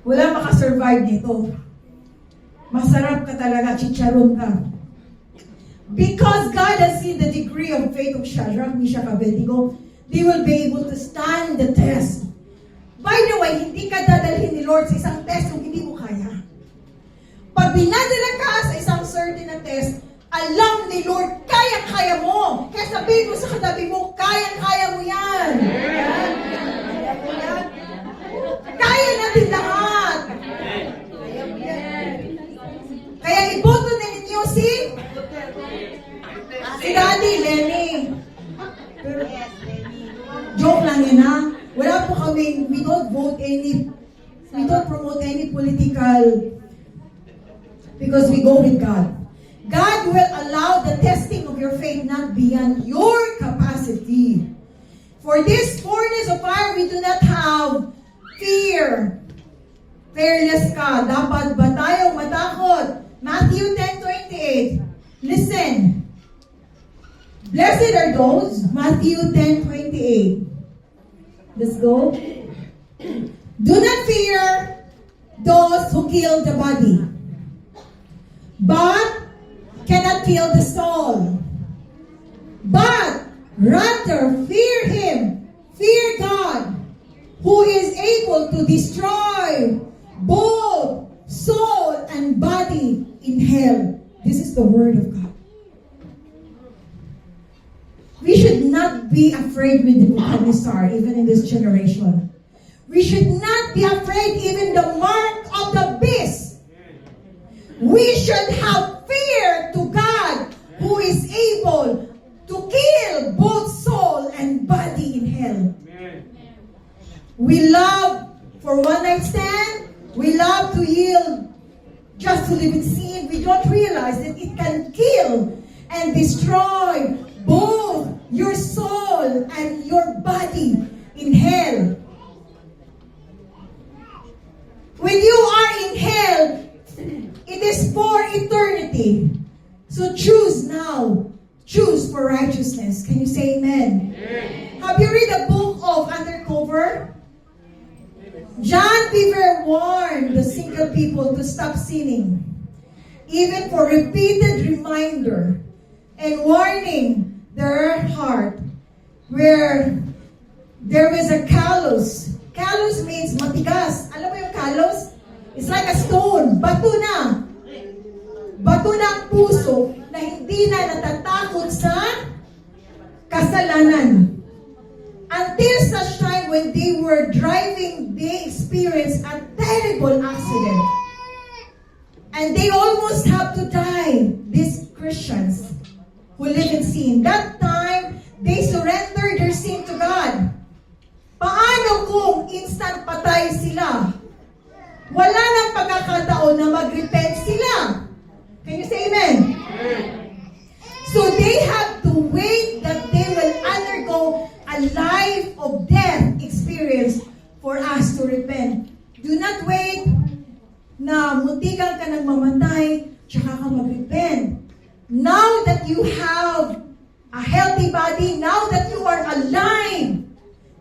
Wala makasurvive nito. Masarap ka talaga, chicharon ka. Because God has seen the degree of faith of Shadrach, Meshach, Abednego, they will be able to stand the test. By the way, hindi ka dadalhin ni Lord sa isang test kung hindi mo kaya. Pag binadala ka sa isang certain na test, alam ni Lord, kaya-kaya mo. Kaya sabihin mo sa katabi mo, kaya-kaya mo yan. Kaya natin lahat. Kaya iboto na ninyo si Daddy Lenny. Joke lang yan, ha? Wala po kami, we don't promote any political, because we go with God. God will allow the testing of your faith not beyond your capacity. For this furnace of fire, we do not have fear. Fearless ka. Dapat ba tayong matakot? Matthew 10:28. Listen. Blessed are those, Matthew 10:28. Let's go. Do not fear those who kill the body, but cannot kill the soul. But rather fear Him, fear God, who is able to destroy both soul and body in hell. This is the word of God. We should not be afraid with Nebuchadnezzar, even in this generation. We should not be afraid even the mark of the beast. We should have fear to God, who is able to kill both soul and body in hell. We love for one night stand. We love to yield just to live in sin. We don't realize that it can kill and destroy both your soul and your body in hell. When you are in hell, it is for eternity. So choose now. Choose for righteousness. Can you say amen? Amen. Have you read the book of Undercover? John Beaver warned the single people to stop sinning, even for repeated reminder and warning their heart, where there was a callous. Callous means matigas. Alam mo yung callous? It's like a stone. Bato na. Bato na ang puso na hindi na natatakot sa kasalanan. Until such time when they were driving, they experienced a terrible accident. And they almost have to die, these Christians. who live in sin. That time, they surrendered their sin to God. Paano kung instant patay sila? Wala nang pagkakataon na mag-repent sila. Can you say amen? So they have to wait that they will undergo a life of death experience for us to repent. Do not wait na muntikan ka nang mamatay, tsaka ka mag-repent. Now that you have a healthy body, now that you are alive,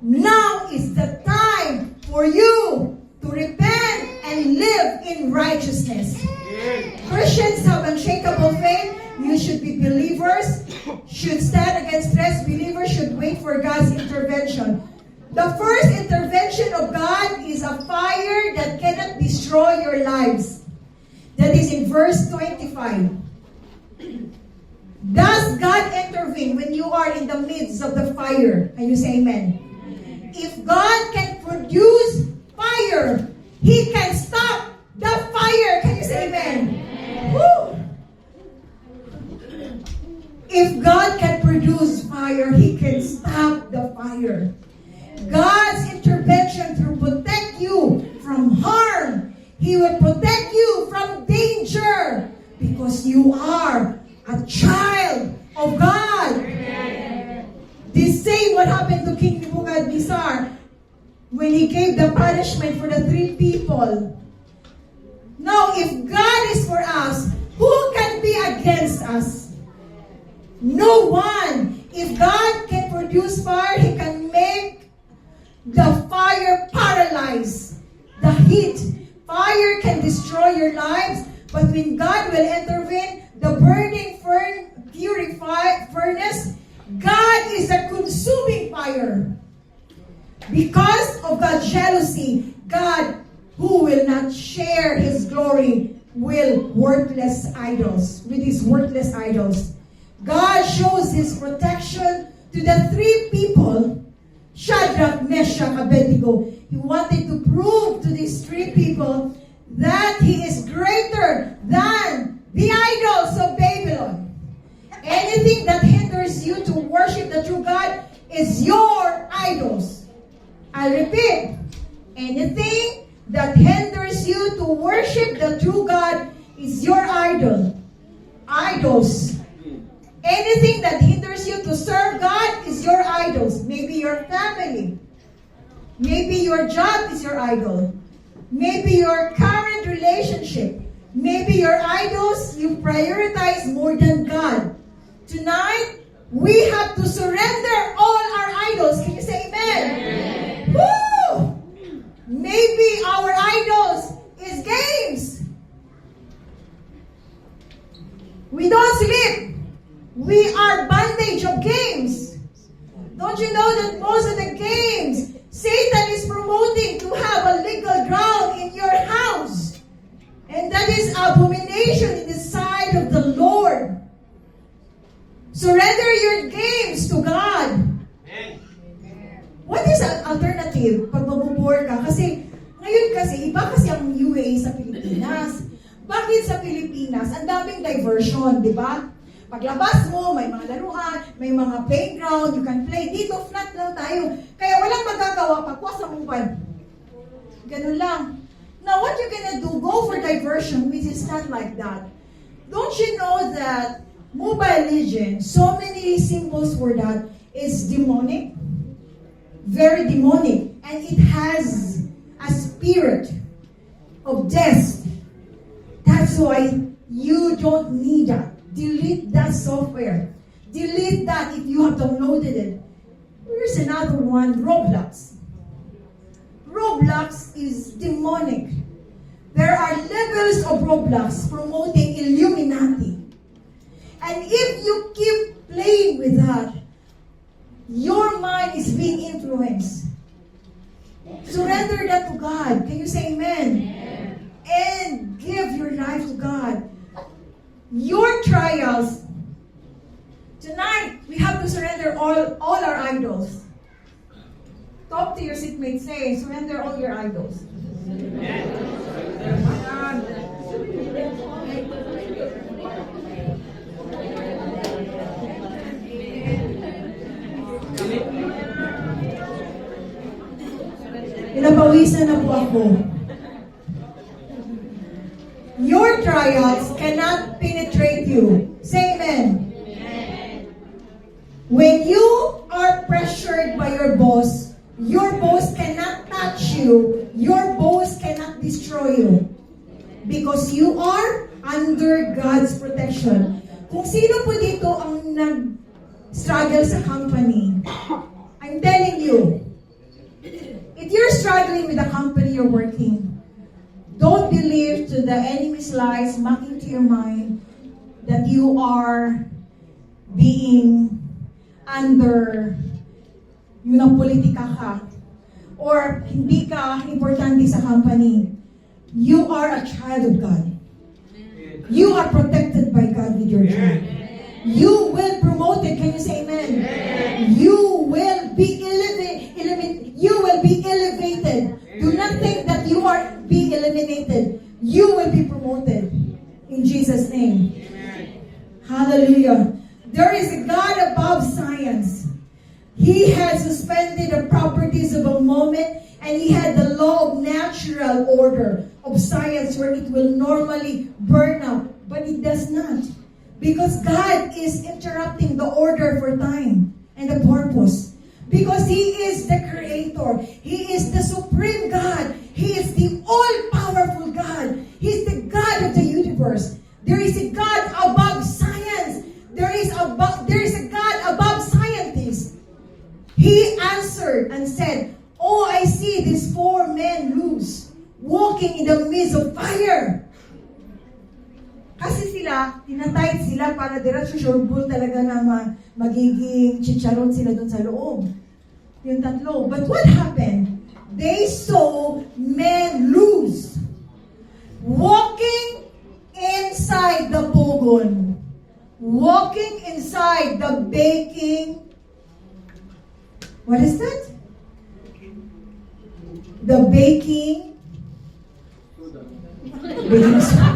now is the time for you to repent and live in righteousness. Christians have unshakable faith. You should be believers, should stand against stress. Believers should wait for God's intervention. The first intervention of God is a fire that cannot destroy your lives. That is in verse 25. Does God intervene when you are in the midst of the fire? Can you say amen? If God can produce fire, He can stop the fire. Can you say amen? Woo! If God can produce fire, He can stop the fire. God's intervention to protect you from harm. He will protect you from danger because you are a child of God. This same what happened to King Nebuchadnezzar when he gave the punishment for the 3 people. Now, if God is for us, who can be against us? No one. If God can produce fire, He can make the fire paralyze. The heat. Fire can destroy your lives, but when God will intervene, the burning furnace, God is a consuming fire. Because of God's jealousy, God, who will not share His glory, with worthless idols. God shows His protection to the 3 people, Shadrach, Meshach, Abednego. He wanted to prove to these 3 people that He is greater than the idols of Babylon. Anything that hinders you to worship the true God is your idols. I repeat, anything that hinders you to worship the true God is your idol. Idols. Anything that hinders you to serve God is your idols. Maybe your family. Maybe your job is your idol. Maybe your current relationship. Maybe your idols you prioritize more than God. Tonight, we have to surrender all our idols. Can you say amen? Woo! Maybe our idols is games. We don't sleep. We are bondage of games. Don't you know that most of the games Satan is promoting to have a legal ground in your house? And that is abomination in the sight of the Lord. Surrender your games to God. What is an alternative pag mabubore ka? Kasi, ngayon kasi, iba kasi ang UAE sa Pilipinas. Bakit sa Pilipinas? Ang daming diversion, di ba? Paglabas mo, may mga laruan, may mga playground, you can play. Dito, flat lang tayo. Kaya walang magagawa, pagkuha sa mobile. Ganun lang. Now, what you're gonna do, go for diversion, which is not like that. Don't you know that Mobile Legends, so many symbols for that, is demonic? Very demonic. And it has a spirit of death. That's why you don't need that. Delete that software. Delete that if you have downloaded it. Here's another one, Roblox. Roblox is demonic. There are levels of Roblox promoting Illuminati. And if you keep playing with that, your mind is being influenced. Surrender that to God. Can you say amen? Amen. And give your life to God. Your trials. Tonight, we have to surrender all our idols. Talk to your seatmate. Say, surrender all your idols. isa na po ako. Your trials cannot penetrate you. Say amen. When you are pressured by your boss cannot touch you. Your boss cannot destroy you. Because you are under God's protection. Kung sino po dito ang nag-struggle sa company, I'm telling you, if you're struggling with the company you're working, don't believe to the enemy's lies mocking to your mind that you are being under yung politika ka or hindi ka importante sa company. You are a child of God. You are protected by God with your job. You will promoted. Can you say amen? You will be elevated. You will be elevated. Do not think that you are being eliminated. You will be promoted. In Jesus' name. Hallelujah. There is a God above science. He has suspended the properties of a moment, and He had the law of natural order of science where it will normally burn up, but it does not. Because God is interrupting the order for time and the purpose. Because He is the Creator. He is the Supreme God. He is the all-powerful God. He is the God of the universe. There is a God above science. There is a God above scientists. He answered and said, "Oh, I see these 4 men loose, walking in the midst of fire." Kasi sila, tinatayt sila para diretso sureball talaga na magiging chicharon sila dun sa loob. Yung tatlo. But what happened? They saw men loose, walking inside the pogon, walking inside the baking. What is that? The baking. Baking soda.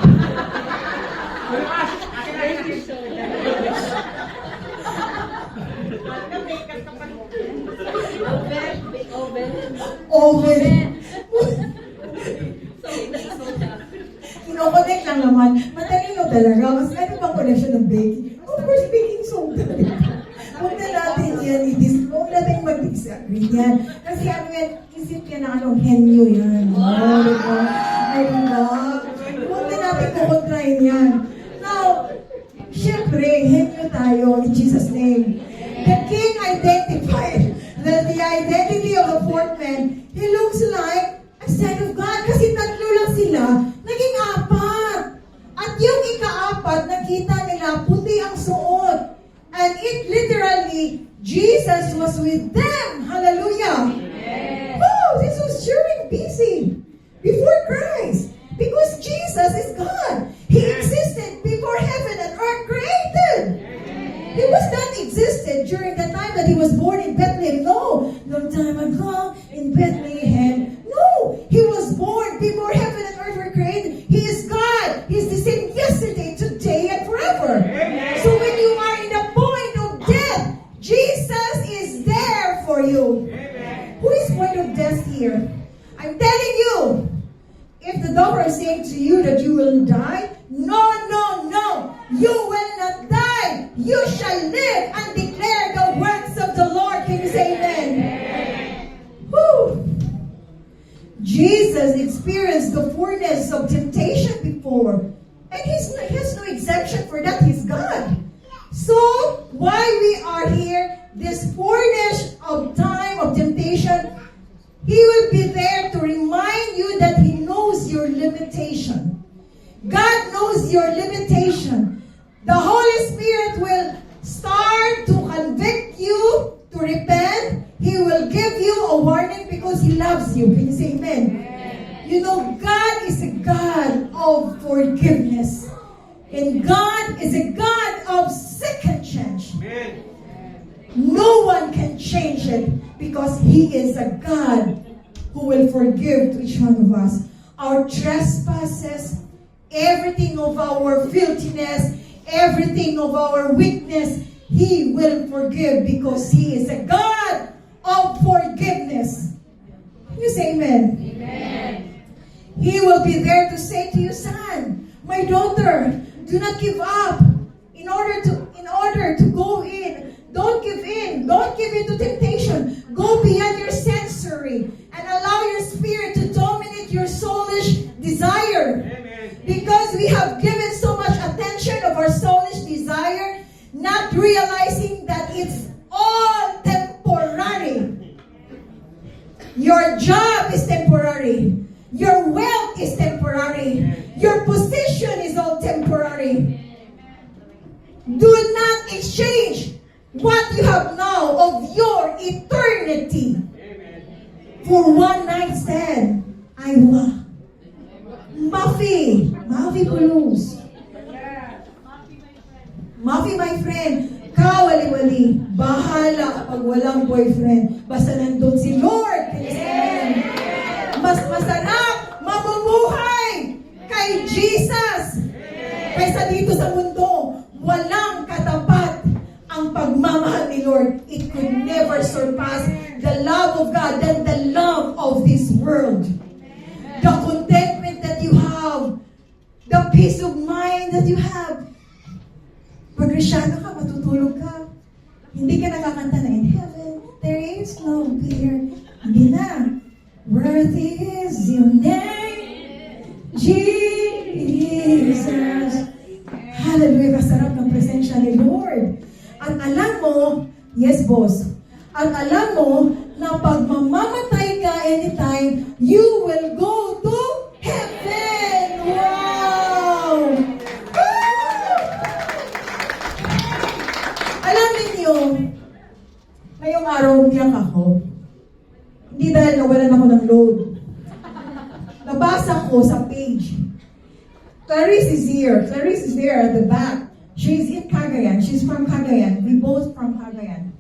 Oven. Kino-connect lang naman. Matalino talaga. Mas ano bang connection ng baking? Of course, baking soda. Huwag na natin yan huwag natin mag-disagree yan. Kasi ano yan, isip yan na henyo yan. Oh, diba? I love. Huwag na natin kukontrahin yan. Now, syempre, henyo tayo in Jesus' name. The king identified that the identity of the 4th man, he looks like a son of God. Kasi tatlo lang sila, naging 4. At yung ika-4, nakita nila, puti ang suot. And it literally, Jesus was with them. Hallelujah. Oh, this was during busy before Christ. Because Jesus is God. He existed before heaven and earth created. He was not existed during the time that He was born in Bethlehem. No. Long time ago in Bethlehem. No. He was born before heaven and earth were created. He is God. He is the same yesterday, today, and forever. So when you are in the point of death, Jesus is there for you. Who is point of death here? I'm telling you, if the doctor is saying to you that you will die, no. You will not die. You shall live and declare the works of the Lord. Can you say amen? Whew. Jesus experienced the fullness of temptation before. And he has no exemption for that. He's God. So, while we are here, this fullness of time of temptation, He will be there to remind you that He knows your limitation. God knows your limitation. The Holy Spirit will start to convict you to repent. He will give you a warning because He loves you. Can you say amen? You know, God is a God of forgiveness. And God is a God of second chance. No one can change it because He is a God who will forgive to each one of us our trespasses, everything of our filthiness, everything of our weakness. He will forgive because He is a God of forgiveness. Can you say amen? He will be there to say to you, son, my daughter, do not give up. In order to go in, don't give in. Don't give in to temptation. Go beyond your sensory and allow your spirit to dominate your soulish desire. Amen. Because we have given so much attention of our soulish desire, not realizing that it's all temporary. Your job is temporary. Your wealth is temporary. Your position is all temporary. Do not exchange what you have now of your eternity for one night stand. Aywa. Mafi Pulus. Mafi, my friend, kawali-wali, bahala kapag walang boyfriend. Basta nandun si Lord. Amen. Mas masarap mamumuhay kay Jesus kaysa dito sa mundo. Walang katapat ang pagmamahal ni Lord. It could never surpass the love of God than the love of this world. The contentment that you have, the peace of mind that you have. Pag Kristyano ka, matutulog ka. Hindi ka nakakanta na, in heaven, there is no fear. Hindi na. Worthy is your name, Jesus. Hallelujah, kasarap ng presensya ni Lord. At alam mo, yes boss, at alam mo na pag mamamatay ka anytime, you will go to heaven. Wow! Woo! Alam niyo, ngayong araw umiyak ako. Hindi dahil nawalan ako ng load. Nabasa ko sa page. Clarice is here. Clarice is there at the back. She's in Cagayan. She's from Cagayan. We both from Cagayan.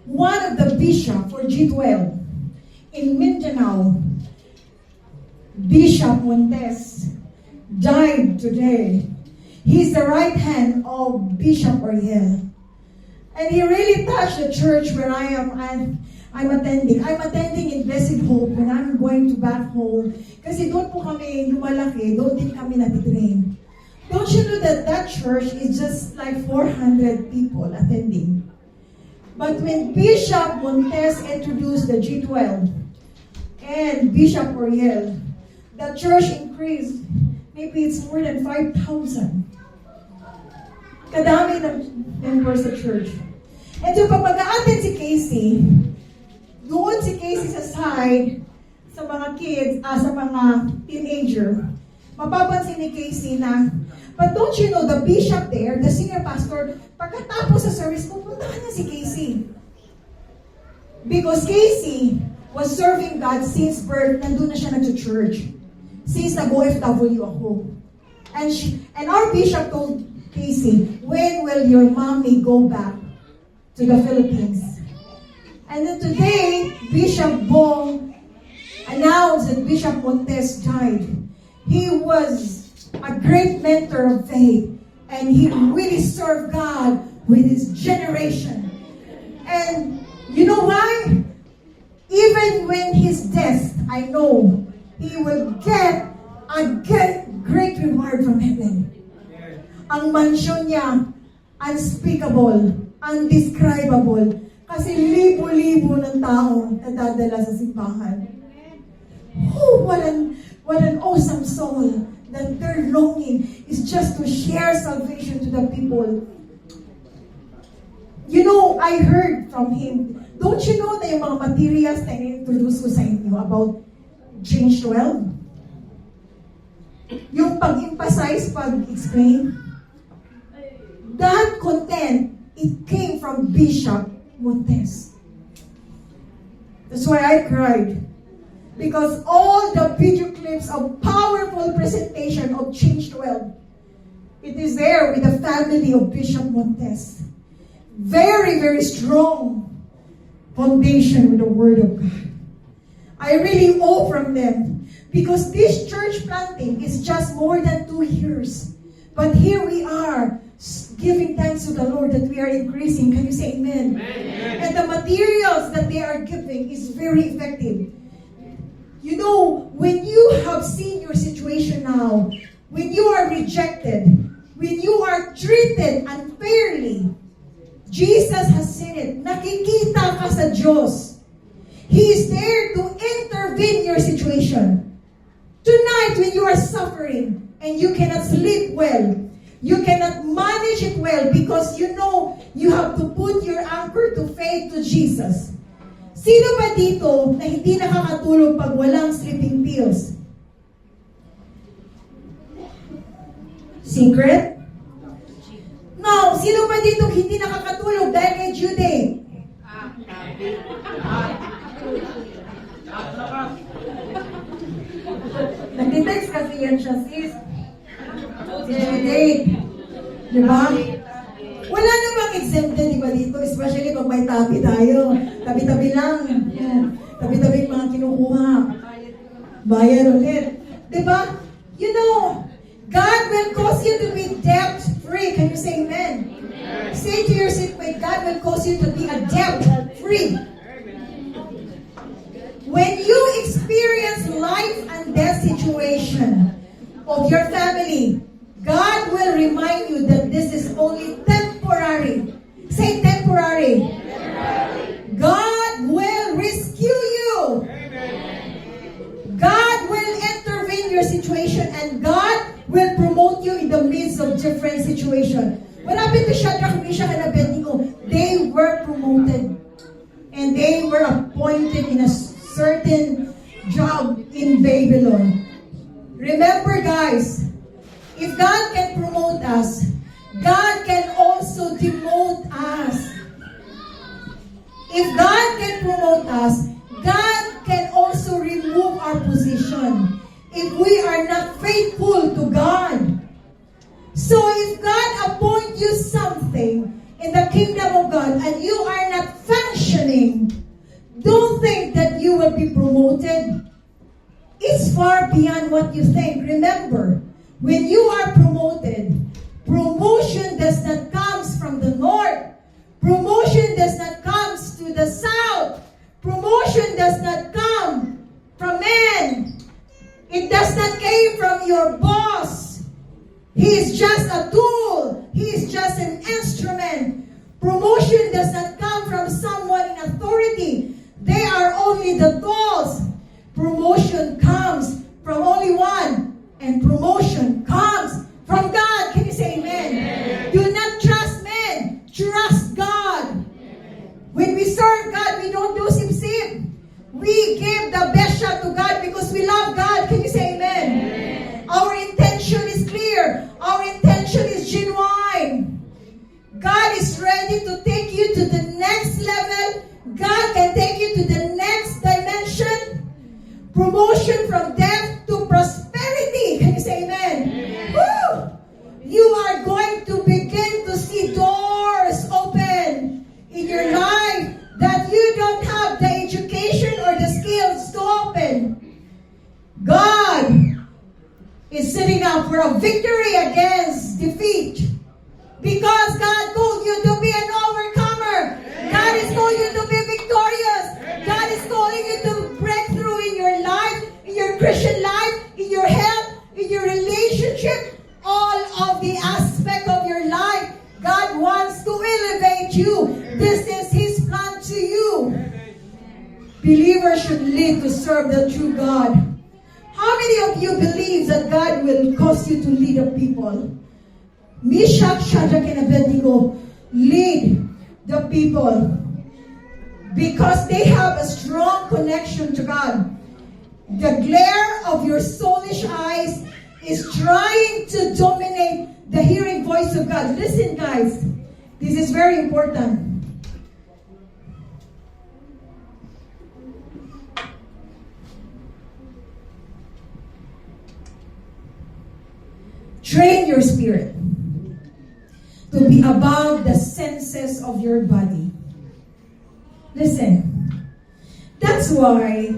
One of the bishops for G12 in Mindanao, Bishop Montes, died today. He's the right hand of Bishop Oriel. And he really touched the church where I'm attending. I'm attending in Blessed Hope when I'm going to back home. Kasi doon po kami lumalaki, doon din kami natitrain. Don't you know that that church is just like 400 people attending? But when Bishop Montes introduced the G12 and Bishop Oriel, the church increased. Maybe it's more than 5,000. Kadami ng members sa church. And so pag mag-a-attend si Casey, doon si Casey sa side, sa mga kids, sa mga teenager, mapapansin ni Casey na, but don't you know, the bishop there, the senior pastor, pagkatapos sa service, pupuntahan niya si Casey. Because Casey was serving God since birth, nandun na siya nag-church. Since nag-OFW ako. And our bishop told Casey, when will your mommy go back to the Philippines? And then today, Bishop Bong announced that Bishop Montes died. He was a great mentor of faith, and he really served God with his generation. And you know why? Even when his death, I know he will get a great reward from heaven. Ang mansion niya, unspeakable, undescribable. Kasi libo-libo ng tao nadadala sa simbahan. Oh, what an awesome soul that their longing is just to share salvation to the people. You know, I heard from him, don't you know na yung mga materials na in-introduce ko sa inyo about Change 12? Yung pag-emphasize, pag-explain, that content, it came from Bishop Montes. That's why I cried. Because all the video clips of powerful presentation of Change 12, it is there with the family of Bishop Montes. Very, very strong foundation with the Word of God. I really owe from them. Because this church planting is just more than 2 years. But here we are, giving thanks to the Lord that we are increasing. Can you say amen? Amen. And the materials that they are giving is very effective. You know, when you have seen your situation now, when you are rejected, when you are treated unfairly, Jesus has seen it. Nakikita ka sa Diyos. He is there to intervene in your situation. Tonight, when you are suffering and you cannot sleep well, you cannot manage it well because you know you have to put your anchor to faith to Jesus. Sino ba dito na hindi nakakatulog pag walang sleeping pills? Secret? No, sino ba dito hindi nakakatulog dahil kay due date? Nag-text kasi yan siya, sis. Si due date. Diba? Wala namang exempted, diba dito? Especially pag may tabi tayo. Tabi-tabi lang. Tabi-tabi yung mga kinukuha. Bayad ulit. Diba? You know, God will cause you to be debt-free. Can you say amen? Amen. Say to your seatmate, God will cause you to be a debt-free. When you experience life and death situation of your family, God will remind you that this is only temporary. Say temporary. God will rescue you. God will intervene in your situation and God will promote you in the midst of different situations. What happened to Shadrach, Meshach, and Abednego? They were promoted and they were appointed in a certain job in Babylon. Remember, guys, if God can promote us, God can also demote us. If God can promote us, God can also remove our position if we are not faithful to God. So if God appoints you something in the kingdom of God and you are not functioning, don't think that you will be promoted. It's far beyond what you think. Remember, when you are promoted, promotion does not come from the north. Promotion does not come to the south. Promotion does not come from men. It does not come from your boss. He is just a tool. He is just an instrument. Promotion does not come from someone in authority. They are only the tools. Promotion comes from only one. And promotion comes from God. Can you say amen? Amen. Do not trust men. Trust God. Amen. When we serve God, we don't do sip-sip. We give the best shot to God because we love God. Can you say amen? Amen. Our intention is clear. Our intention is genuine. God is ready to take you to the next level. God can take you to the next dimension. Promotion from death to prosperity. Can you say amen? Amen. Woo! You are going to begin to see doors open in your life that you don't have the education or the skills to open. God is setting up for a victory against defeat. Because God called you to be an overcomer. God is calling you to be victorious. God is calling you to break through in your life, in your Christian life, in your health, in your relationship, all of the aspect of your life. God wants to elevate you. This is His plan to you. Believers should live to serve the true God. How many of you believe that God will cause you to lead a people? Meshach, Shadrach, and Abednego lead the people because they have a strong connection to God. The glare of your soulish eyes is trying to dominate the hearing voice of God. Listen, guys. This is very important. Train your spirit to be above the senses of your body. Listen, that's why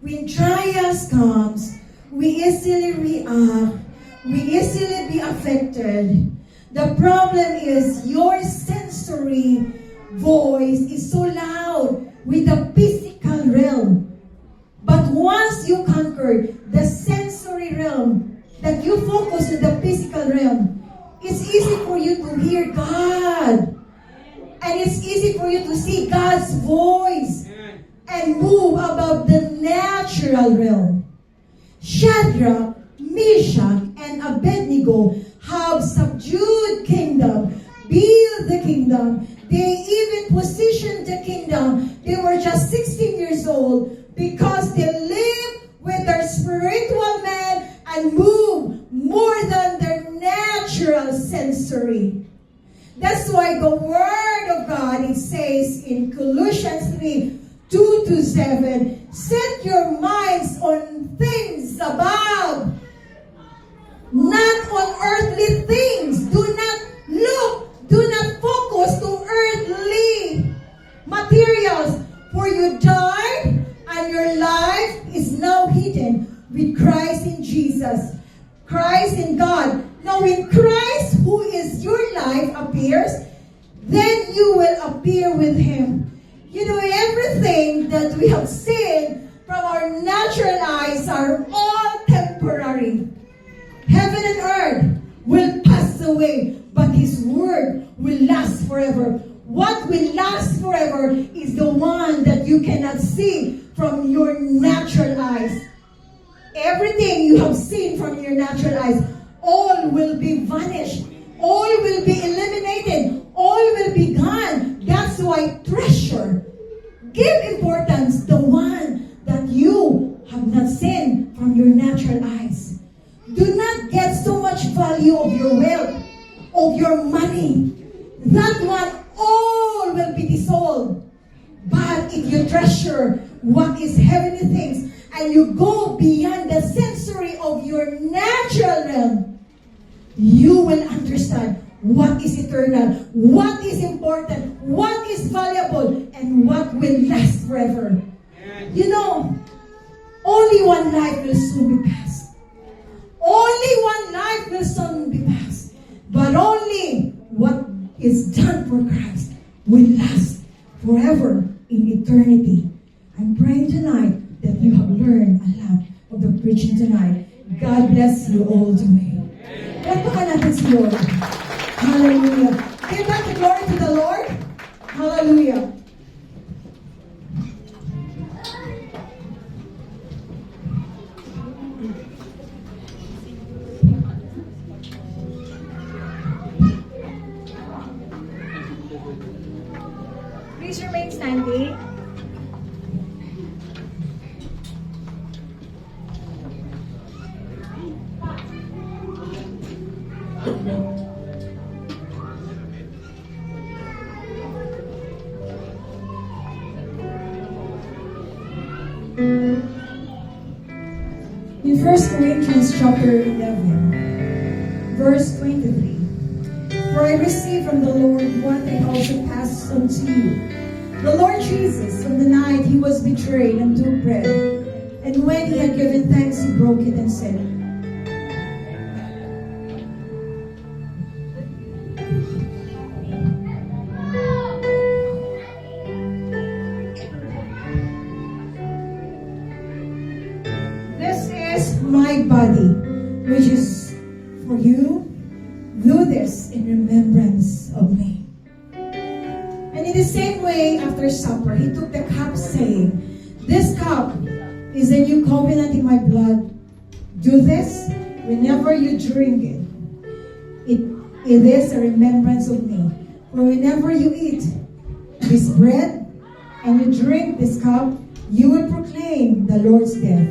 when trials comes, we easily react, we easily be affected. The problem is your sensory voice is so loud with the physical realm. But once you you conquer the sensory realm, that you focus on the physical realm, it's easy for you to hear God. And it's easy for you to see God's voice and move above the natural realm. Shadrach, Meshach, and Abednego have subdued kingdom, built the kingdom. They even positioned the kingdom. They were just 16 years old because they lived with their spiritual man and moved more than their natural sensory. That's why the Word of God, it says in Colossians 3, 2-7, set your minds on things above, not on earthly things. Do not focus to earthly materials, for you died and your life is now hidden with Christ in Jesus. Christ in God. Now when Christ, who is your life, appears, then you will appear with Him. You know, everything that we have seen from our natural eyes are all temporary. Heaven and earth will pass away, but His Word will last forever. What will last forever is the one that you cannot see from your natural eyes. Everything you have seen from your natural eyes, all will be vanished. All will be eliminated. All will be gone. That's why treasure. Give importance the one that you have not seen from your natural eyes. Do not get so much value of your wealth, of your money. That one all will be dissolved. But if you treasure what is heavenly things, and you go beyond the sensory of your natural realm, you will understand what is eternal, what is important, what is valuable, and what will last forever. You know, only one life will soon be passed. Only one life will soon be passed. But only what is done for Christ will last forever in eternity. I'm praying tonight that you have learned a lot of the preaching tonight. God bless you all the way. Pagpakan natin si Lord. Hallelujah. Give back the glory to the Lord. Hallelujah. Please remain standing. In 1 Corinthians chapter 11, verse 23, for I received from the Lord what I also passed on to you. The Lord Jesus, on the night He was betrayed, and took bread. And when He had given thanks, He broke it and said, this is my body, which is for you. Do this in remembrance of me. And in the same way, after supper, He took the cup, saying, this cup is a new covenant in my blood. Do this whenever you drink it. It is a remembrance of me. For whenever you eat this bread and you drink this cup, you will proclaim the Lord's death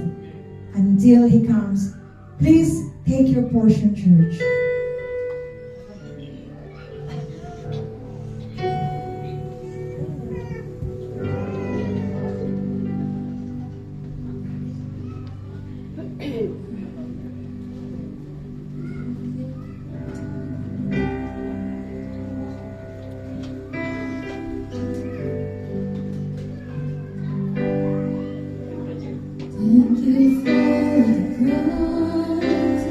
until He comes. Please take your portion, church. Thank you for the cross.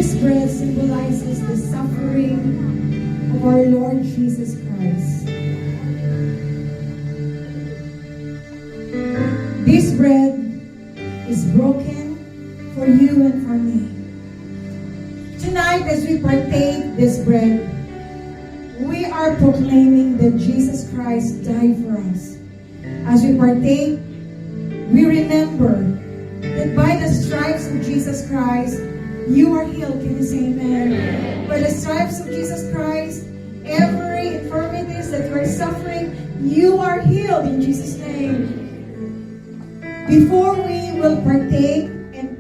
This bread symbolizes the suffering of our Lord Jesus Christ. This bread is broken for you and for me. Tonight, as we partake this bread, we are proclaiming that Jesus Christ died for us. As we partake, we remember that by the stripes of Jesus Christ, you are healed. Can you say amen? Amen. By the stripes of Jesus Christ, every infirmities that you are suffering, you are healed in Jesus' name. Before we will partake and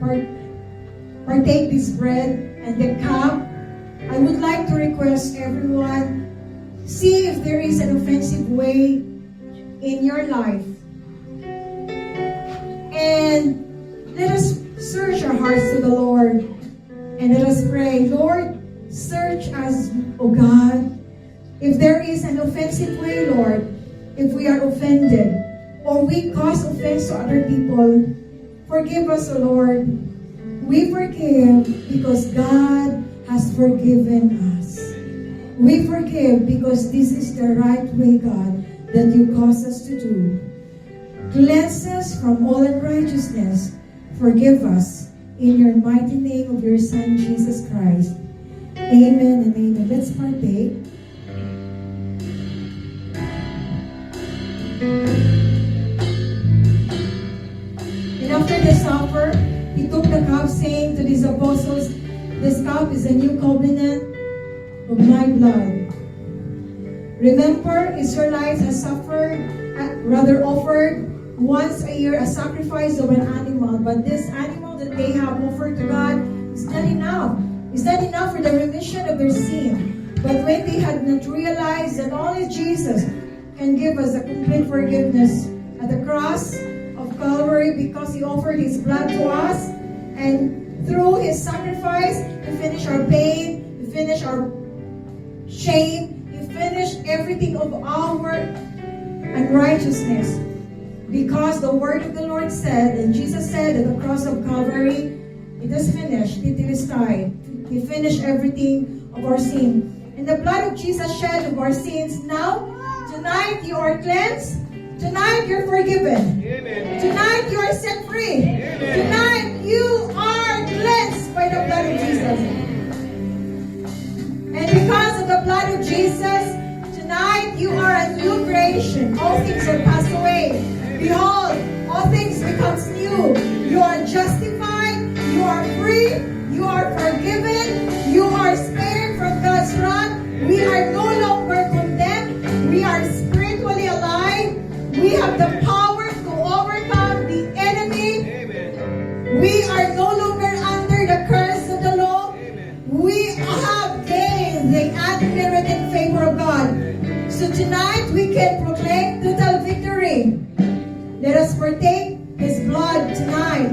partake this bread and the cup, I would like to request everyone, see if there is an offensive way in your life. And let us search our hearts to the Lord. And let us pray, Lord, search us, O God. If there is an offensive way, Lord, if we are offended or we cause offense to other people, forgive us, O Lord. We forgive because God has forgiven us. We forgive because this is the right way, God, that you cause us to do. Cleanse us from all unrighteousness. Forgive us in your mighty name of your Son, Jesus Christ. Amen and amen. Let's partake. And after the supper, he took the cup, saying to his apostles, this cup is a new covenant of my blood. Remember, Israelites have offered once a year a sacrifice of an animal, but this animal that they have offered to God is not enough. It's not enough for the remission of their sin. But when they had not realized that only Jesus can give us a complete forgiveness at the cross of Calvary, because he offered his blood to us, and through his sacrifice, he finished our pain, he finished our shame, he finished everything of our unrighteousness. Because the word of the Lord said, and Jesus said at the cross of Calvary, it is finished, it is tied. He finished everything of our sin. And the blood of Jesus shed of our sins. Now, tonight you are cleansed. Tonight you're forgiven. Amen. Tonight you are set free. Amen. Tonight you are cleansed by the blood of Jesus. And because of the blood of Jesus, tonight you are a new creation. All things are passed away. Behold, all things becomes new. You are justified. You are free. You are forgiven. You are spared from God's wrath. We are no longer condemned. We are spiritually alive. We have the power to overcome the enemy. Amen. We are no longer under the curse of the law. Amen. We have gained the unmerited favor of God. So tonight we can proclaim total victory. Let us partake his blood tonight.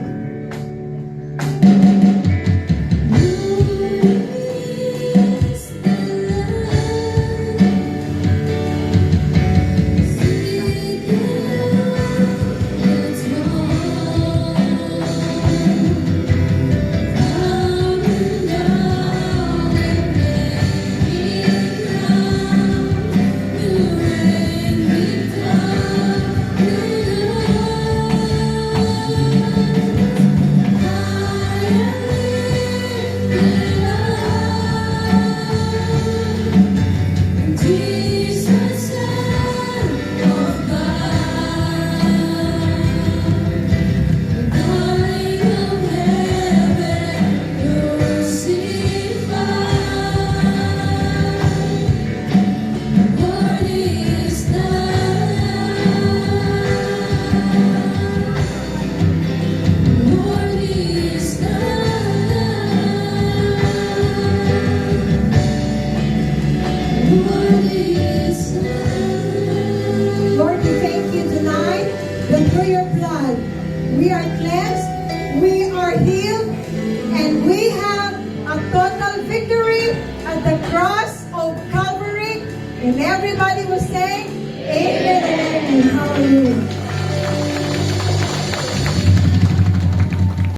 And everybody will say, Amen and Amen. Hallelujah.